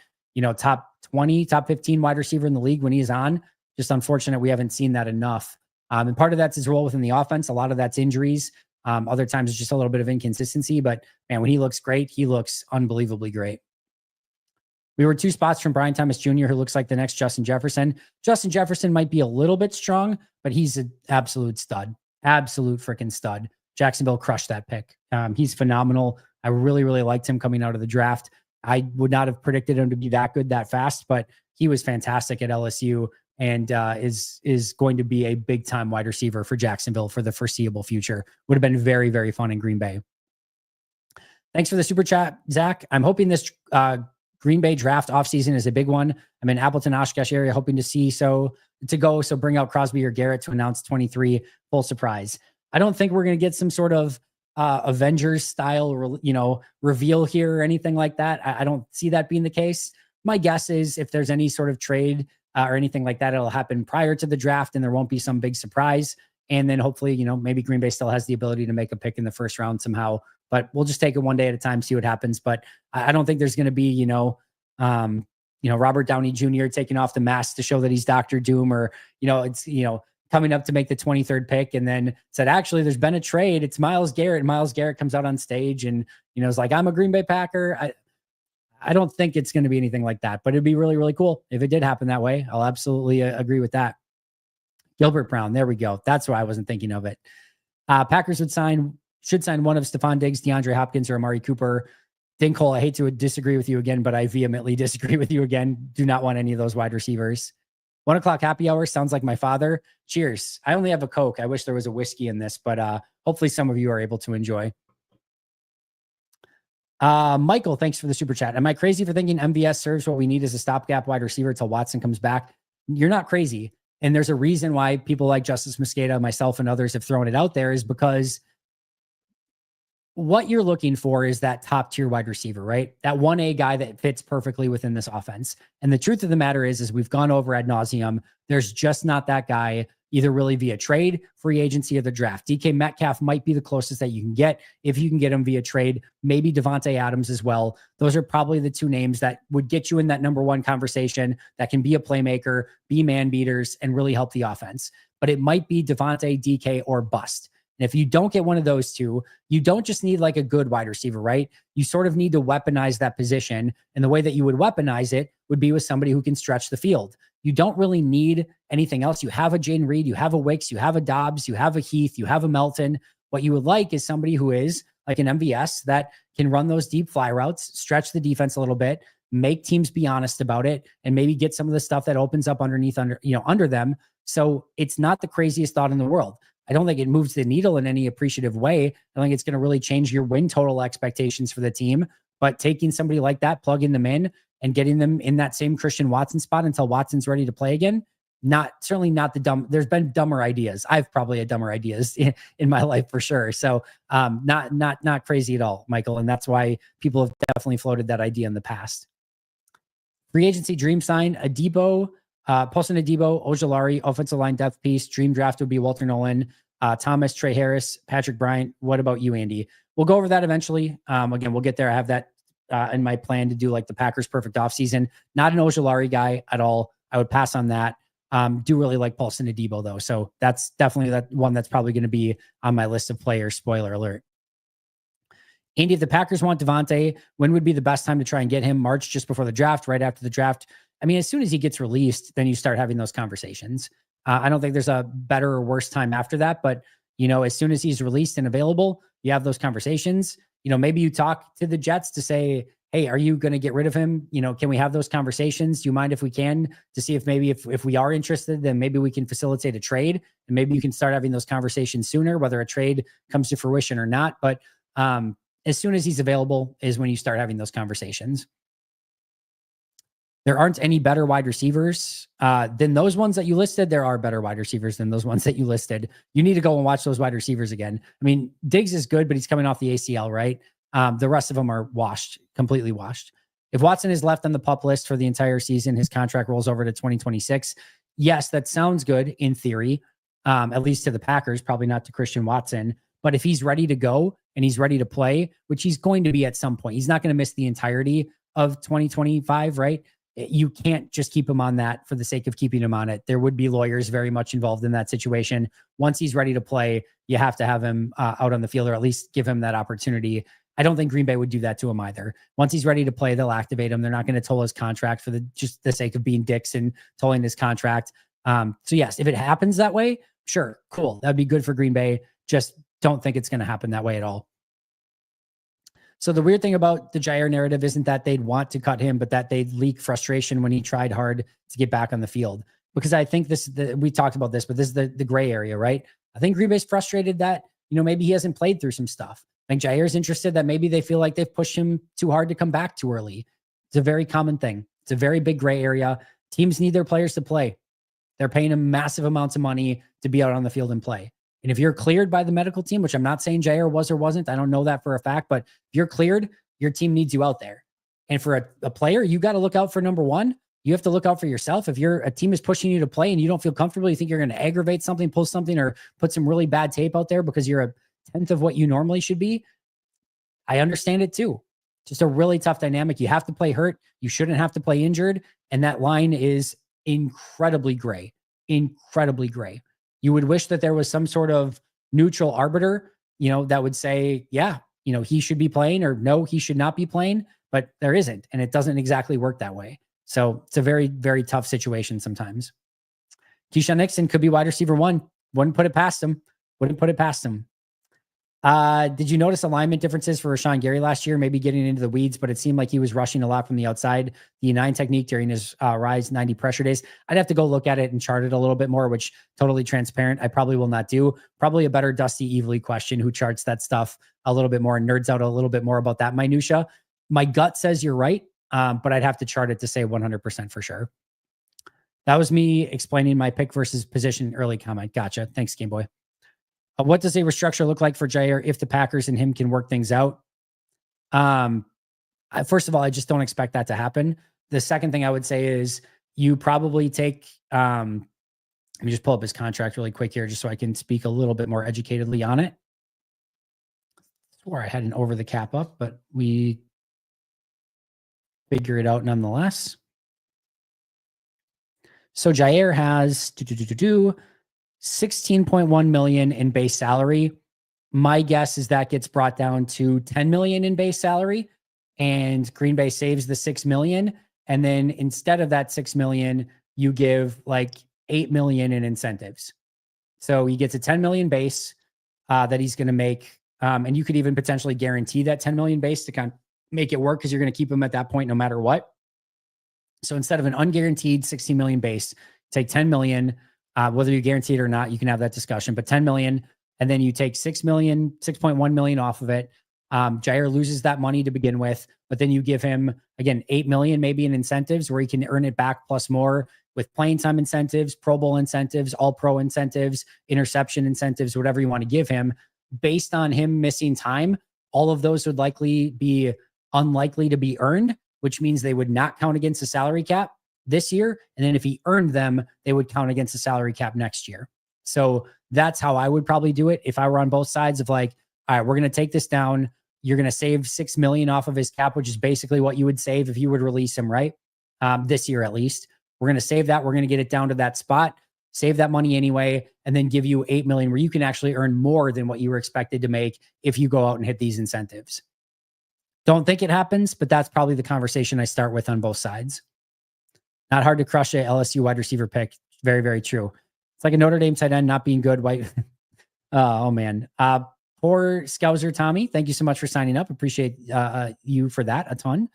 top 20, top 15 wide receiver in the league when he's on. Just unfortunate we haven't seen that enough. And part of that's his role within the offense. A lot of that's injuries. Other times it's just a little bit of inconsistency. But man, when he looks great, he looks unbelievably great. We were 2 spots from Brian Thomas Jr., who looks like the next Justin Jefferson. Justin Jefferson might be a little bit strong, but he's an absolute stud. Absolute freaking stud. Jacksonville crushed that pick. He's phenomenal. I really, really liked him coming out of the draft. I would not have predicted him to be that good that fast, but he was fantastic at LSU and is going to be a big-time wide receiver for Jacksonville for the foreseeable future. Would have been very, very fun in Green Bay. Thanks for the super chat, Zach. I'm hoping this Green Bay draft offseason is a big one. I'm in Appleton, Oshkosh area, hoping to go. So bring out Crosby or Garrett to announce 23. Full surprise. I don't think we're going to get some sort of Avengers style, reveal here or anything like that. I don't see that being the case. My guess is if there's any sort of trade or anything like that, it'll happen prior to the draft and there won't be some big surprise. And then hopefully, maybe Green Bay still has the ability to make a pick in the first round somehow, but we'll just take it one day at a time, see what happens. But I don't think there's going to be, Robert Downey Jr. taking off the mask to show that he's Dr. Doom or, coming up to make the 23rd pick and then said, actually, there's been a trade. It's Myles Garrett. And Myles Garrett comes out on stage and, is like, I'm a Green Bay Packer. I don't think it's going to be anything like that, but it'd be really, really cool if it did happen that way. I'll absolutely agree with that. Gilbert Brown. There we go. That's why I wasn't thinking of it. Packers should sign one of Stephon Diggs, DeAndre Hopkins, or Amari Cooper. Dinkel, I hate to disagree with you again, but I vehemently disagree with you again. Do not want any of those wide receivers. 1 o'clock happy hour sounds like my father. Cheers. I only have a Coke. I wish there was a whiskey in this, but hopefully some of you are able to enjoy. Michael, thanks for the super chat. Am I crazy for thinking MVS serves what we need as a stopgap wide receiver until Watson comes back? You're not crazy. And there's a reason why people like Justice Mosqueda, myself, and others have thrown it out there is because what you're looking for is that top tier wide receiver, right? That 1A guy that fits perfectly within this offense. And the truth of the matter is we've gone over ad nauseum. There's just not that guy either really via trade, free agency, or the draft. DK Metcalf might be the closest that you can get. If you can get him via trade, maybe Devontae Adams as well. Those are probably the 2 names that would get you in that number 1 conversation that can be a playmaker, be man beaters, and really help the offense. But it might be Devontae, DK, or bust. And if you don't get one of those 2, you don't just need like a good wide receiver, right? You sort of need to weaponize that position. And the way that you would weaponize it would be with somebody who can stretch the field. You don't really need anything else. You have a Jaden Reed, you have a Wicks, you have a Doubs, you have a Heath, you have a Melton. What you would like is somebody who is like an MVS that can run those deep fly routes, stretch the defense a little bit, make teams be honest about it, and maybe get some of the stuff that opens up under them. So it's not the craziest thought in the world. I don't think it moves the needle in any appreciative way. I think it's going to really change your win total expectations for the team. But taking somebody like that, plugging them in, and getting them in that same Christian Watson spot until Watson's ready to play again, certainly not the dumb. There's been dumber ideas. I've probably had dumber ideas in my life for sure. So not crazy at all, Michael. And that's why people have definitely floated that idea in the past. Free agency dream sign, Adebo, Paulson Adebo, Ojulari, offensive line depth piece. Dream draft would be Walter Nolan, Thomas, Trey Harris, Patrick Bryant. What about you, Andy? We'll go over that eventually. Again, we'll get there. I have that in my plan to do like the Packers perfect offseason. Not an Ojulari guy at all. I would pass on that. Do really like Paulson Adebo though. So that's definitely that one that's probably going to be on my list of players. Spoiler alert. Andy, if the Packers want Devontae, when would be the best time to try and get him? March, just before the draft, right after the draft? I mean, as soon as he gets released, then you start having those conversations. I don't think there's a better or worse time after that, but As soon as he's released and available, you have those conversations. Maybe you talk to the Jets to say, hey, are you going to get rid of him? Can we have those conversations? Do you mind if we can, to see if maybe if we are interested, then maybe we can facilitate a trade, and maybe you can start having those conversations sooner, whether a trade comes to fruition or not. But as soon as he's available is when you start having those conversations. There aren't any better wide receivers than those ones that you listed. There are better wide receivers than those ones that you listed. You need to go and watch those wide receivers again. I mean, Diggs is good, but he's coming off the ACL, right? The rest of them are washed, completely washed. If Watson is left on the PUP list for the entire season, his contract rolls over to 2026. Yes, that sounds good in theory, at least to the Packers, probably not to Christian Watson. But if he's ready to go and he's ready to play, which he's going to be at some point, he's not going to miss the entirety of 2025, right? You can't just keep him on that for the sake of keeping him on it. There would be lawyers very much involved in that situation. Once he's ready to play, you have to have him out on the field, or at least give him that opportunity. I don't think Green Bay would do that to him either. Once he's ready to play, they'll activate him. They're not going to toll his contract for just the sake of being dicks and tolling his contract. So yes, if it happens that way, sure, cool. That'd be good for Green Bay. Just don't think it's going to happen that way at all. So the weird thing about the Jaire narrative isn't that they'd want to cut him, but that they'd leak frustration when he tried hard to get back on the field. Because I think we talked about this, but this is the gray area, right? I think Green Bay's frustrated that, maybe he hasn't played through some stuff. I think Jaire's interested that maybe they feel like they've pushed him too hard to come back too early. It's a very common thing. It's a very big gray area. Teams need their players to play. They're paying them massive amounts of money to be out on the field and play. And if you're cleared by the medical team, which I'm not saying Jaire was or wasn't, I don't know that for a fact, but if you're cleared, your team needs you out there. And for a player, you got to look out for number one. You have to look out for yourself. If a team is pushing you to play and you don't feel comfortable, you think you're going to aggravate something, pull something, or put some really bad tape out there because you're a tenth of what you normally should be, I understand it too. Just a really tough dynamic. You have to play hurt. You shouldn't have to play injured. And that line is incredibly gray, incredibly gray. You would wish that there was some sort of neutral arbiter, that would say, yeah, he should be playing, or no, he should not be playing, but there isn't. And it doesn't exactly work that way. So it's a very, very tough situation sometimes. Keyshawn Nixon could be wide receiver one. Wouldn't put it past him. Did you notice alignment differences for Rashawn Gary last year? Maybe getting into the weeds, but it seemed like he was rushing a lot from the outside. The 9 technique during his rise 90 pressure days. I'd have to go look at it and chart it a little bit more, which totally transparent. I probably will not do. Probably a better Dusty Evely question who charts that stuff a little bit more and nerds out a little bit more about that minutia. My gut says you're right, but I'd have to chart it to say 100% for sure. That was me explaining my pick versus position early comment. Gotcha. Thanks, Game Boy. What does a restructure look like for Jaire if the Packers and him can work things out? First of all, I just don't expect that to happen. The second thing I would say is you probably take, let me just pull up his contract really quick here just so I can speak a little bit more educatedly on it. I swore I had an over the cap up, but we figure it out nonetheless. So Jaire has 16.1 million in base salary. My guess is that gets brought down to 10 million in base salary, and Green Bay saves the 6 million. And then instead of that 6 million, you give like 8 million in incentives. So he gets a 10 million base that he's going to make. And you could even potentially guarantee that 10 million base to kind of make it work, because you're going to keep him at that point no matter what. So instead of an unguaranteed 16 million base, take 10 million. Whether you guarantee it or not, you can have that discussion, but 10 million, and then you take 6.1 million off of it. Jaire loses that money to begin with, but then you give him, again, 8 million maybe in incentives where he can earn it back plus more with playing time incentives, Pro Bowl incentives, all pro incentives, interception incentives, whatever you want to give him. Based on him missing time, all of those would likely be unlikely to be earned, which means they would not count against the salary cap this year. And then if he earned them, they would count against the salary cap next year. So that's how I would probably do it if I were on both sides of like, all right, we're going to take this down. You're going to save 6 million off of his cap, which is basically what you would save if you would release him, right? This year, at least. We're going to save that. We're going to get it down to that spot, save that money anyway, and then give you 8 million where you can actually earn more than what you were expected to make if you go out and hit these incentives. Don't think it happens, but that's probably the conversation I start with on both sides. Not hard to crush a LSU wide receiver pick. Very, very true. It's like a Notre Dame tight end not being good. Oh man. Poor Scouser Tommy. Thank you so much for signing up. Appreciate you for that a ton.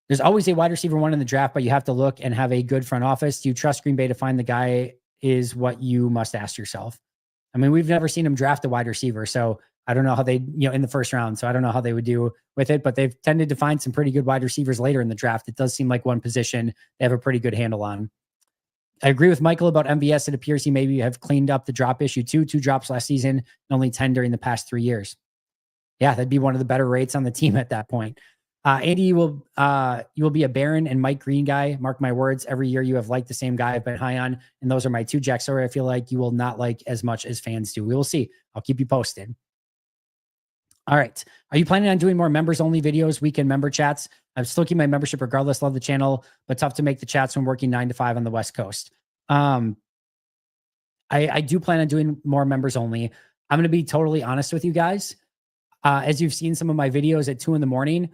There's always a wide receiver one in the draft, but you have to look and have a good front office. Do you trust Green Bay to find the guy is what you must ask yourself. I mean, we've never seen him draft a wide receiver. So I don't know how they, in the first round. So I don't know how they would do with it, but they've tended to find some pretty good wide receivers later in the draft. It does seem like one position they have a pretty good handle on. I agree with Michael about MVS. It appears he maybe have cleaned up the drop issue too. 2 drops last season and only 10 during the past 3 years. Yeah, that'd be one of the better rates on the team at that point. Andy, you will be a Barron and Mike Green guy. Mark my words. Every year you have liked the same guy I've been high on, and those are my 2 Jack. Sorry, I feel like you will not like as much as fans do. We will see. I'll keep you posted. All right. Are you planning on doing more members only videos, weekend member chats? I'm still keeping my membership regardless. Love the channel, but tough to make the chats when working 9 to 5 on the West Coast. I do plan on doing more members only. I'm going to be totally honest with you guys. As you've seen some of my videos at 2 a.m,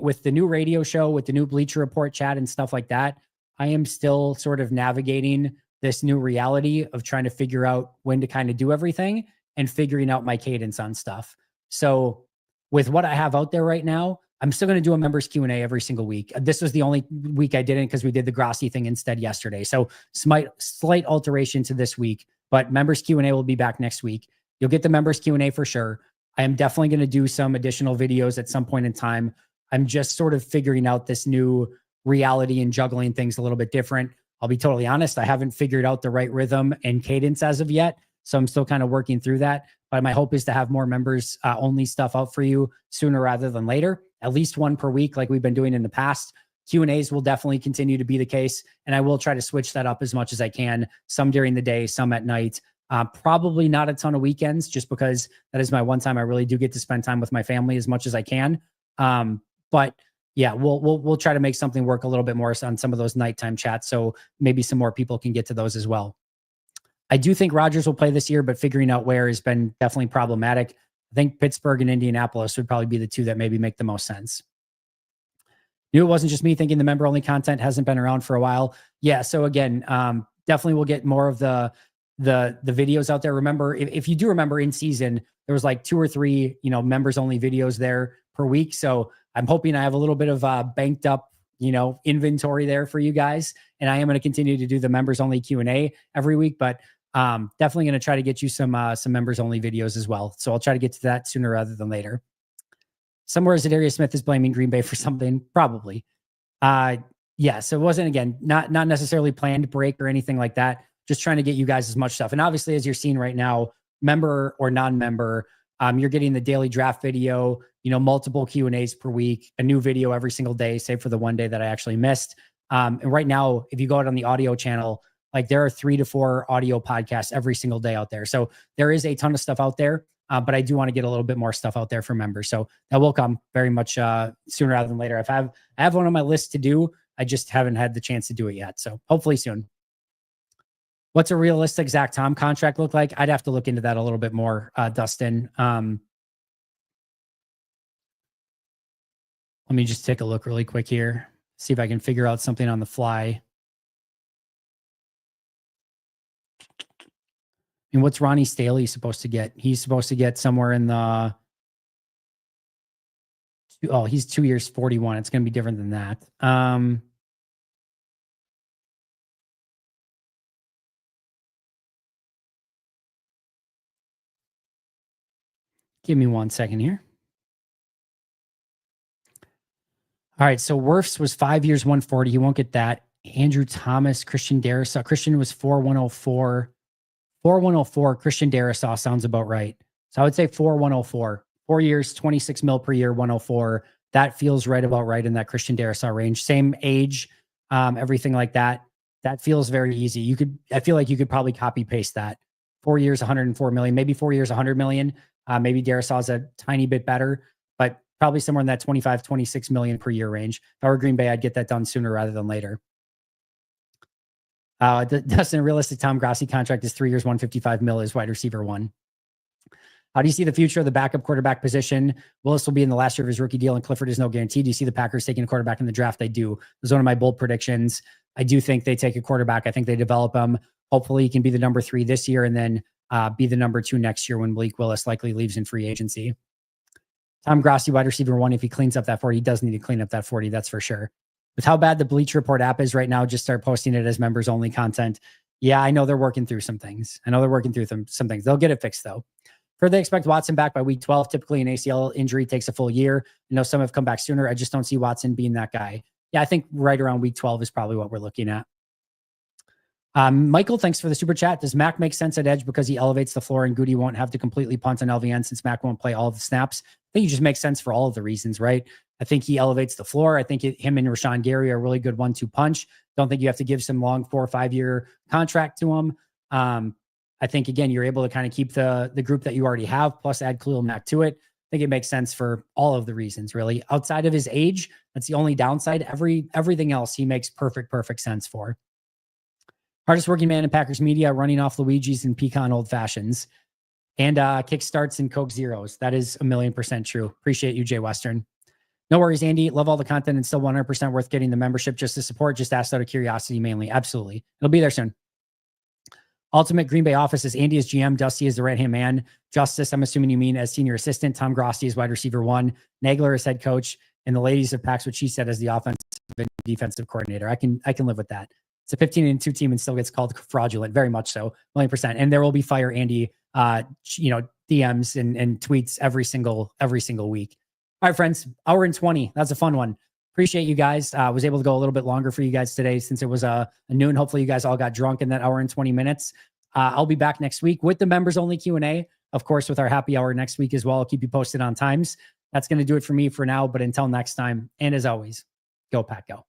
with the new radio show, with the new Bleacher Report chat and stuff like that, I am still sort of navigating this new reality of trying to figure out when to kind of do everything and figuring out my cadence on stuff. So with what I have out there right now, I'm still going to do a members Q&A every single week. This was the only week I didn't because we did the Grossi thing instead yesterday. So slight alteration to this week, but members Q&A will be back next week. You'll get the members Q&A for sure. I am definitely going to do some additional videos at some point in time. I'm just sort of figuring out this new reality and juggling things a little bit different. I'll be totally honest. I haven't figured out the right rhythm and cadence as of yet. So I'm still kind of working through that. But my hope is to have more members only stuff out for you sooner rather than later, at least 1 per week like we've been doing in the past. Q&As will definitely continue to be the case. And I will try to switch that up as much as I can. Some during the day, some at night. Probably not a ton of weekends just because that is my one time I really do get to spend time with my family as much as I can. But yeah, we'll try to make something work a little bit more on some of those nighttime chats. So maybe some more people can get to those as well. I do think Rodgers will play this year, but figuring out where has been definitely problematic. I think Pittsburgh and Indianapolis would probably be the 2 that maybe make the most sense. Knew it wasn't just me thinking the member only content hasn't been around for a while. Yeah. So again, definitely we'll get more of the videos out there. Remember, if you do remember in season, there was like 2 or 3, members only videos there per week. So I'm hoping I have a little bit of banked up, inventory there for you guys. And I am going to continue to do the members only Q&A every week, but definitely going to try to get you some members only videos as well. So I'll try to get to that sooner rather than later. Somewhere Zadarius Smith is blaming Green Bay for something, probably. Yeah, so it wasn't, again, not necessarily planned break or anything like that. Just trying to get you guys as much stuff. And obviously, as you're seeing right now, member or non-member, you're getting the daily draft video, multiple Q&As per week, a new video every single day, save for the one day that I actually missed. And right now, if you go out on the audio channel, like there are 3 to 4 audio podcasts every single day out there. So there is a ton of stuff out there, but I do want to get a little bit more stuff out there for members. So that will come very much sooner rather than later. I have one on my list to do. I just haven't had the chance to do it yet. So hopefully soon. What's a realistic Zach Tom contract look like? I'd have to look into that a little bit more, Dustin. Let me just take a look really quick here. See if I can figure out something on the fly. And what's Ronnie Staley supposed to get? He's supposed to get somewhere in the... Oh, he's 2 years, 41. It's going to be different than that. Give me 1 second here. All right, so Wirfs was 5 years, 140. He won't get that. Andrew Thomas, Christian Darrisaw. Christian was 4,104. 4,104. Christian Darrisaw sounds about right. So I would say 4,104. 4 years, 26 mil per year, 104. That feels right about right in that Christian Darrisaw range. Same age, everything like that. That feels very easy. I feel like you could probably copy paste that. 4 years, 104 million. Maybe 4 years, 100 million. Maybe Darrisaw's a tiny bit better, but probably somewhere in that 25, 26 million per year range. If I were Green Bay, I'd get that done sooner rather than later. Dustin, realistic Tom Grossi contract is 3 years, 155 mil is wide receiver 1. How do you see the future of the backup quarterback position? Willis will be in the last year of his rookie deal, and Clifford is no guarantee. Do you see the Packers taking a quarterback in the draft? I do. It was one of my bold predictions. I do think they take a quarterback. I think they develop him. Hopefully he can be the number 3 this year. And then be the number 2 next year when Malik Willis likely leaves in free agency. Tom Grossi, wide receiver 1, if he cleans up that 40, he does need to clean up that 40, that's for sure. With how bad the Bleacher Report app is right now, just start posting it as members only content. Yeah, I know they're working through some things. Some things. They'll get it fixed though. Further, expect Watson back by week 12. Typically an ACL injury takes a full year. I know some have come back sooner. I just don't see Watson being that guy. Yeah, I think right around week 12 is probably what we're looking at. Michael, thanks for the super chat. Does Mac make sense at edge because he elevates the floor and Goody won't have to completely punt on LVN since Mac won't play all of the snaps? I think he just makes sense for all of the reasons, right? I think he elevates the floor. I think him and Rashawn Gary are a really good 1-2 punch. Don't think you have to give some long 4 or 5 year contract to him. I think, again, you're able to kind of keep the group that you already have, plus add Khalil Mack to it. I think it makes sense for all of the reasons, really. Outside of his age, that's the only downside. Everything else he makes perfect sense for. Hardest working man in Packers media, running off Luigi's and pecan old fashions. And kickstarts and Coke Zeros. That is 1,000,000% true. Appreciate you, Jay Western. No worries, Andy. Love all the content and still 100% worth getting the membership just to support. Just asked out of curiosity mainly. Absolutely. It'll be there soon. Ultimate Green Bay office is Andy as GM. Dusty is the right-hand man. Justice, I'm assuming you mean as senior assistant. Tom Grossi is wide receiver 1. Nagler is head coach. And the ladies of Pax, what she said, as the offensive and defensive coordinator. I can live with that. It's a 15-2 team and still gets called fraudulent. Very much so. 1,000,000%. And there will be Fire Andy, DMs and tweets every single week. All right, friends, hour and 20. That's a fun one. Appreciate you guys. Was able to go a little bit longer for you guys today since it was a noon. Hopefully you guys all got drunk in that hour and 20 minutes. I'll be back next week with the members only Q&A, of course, with our happy hour next week as well. I'll keep you posted on times. That's going to do it for me for now. But until next time, and as always, go Pack Go.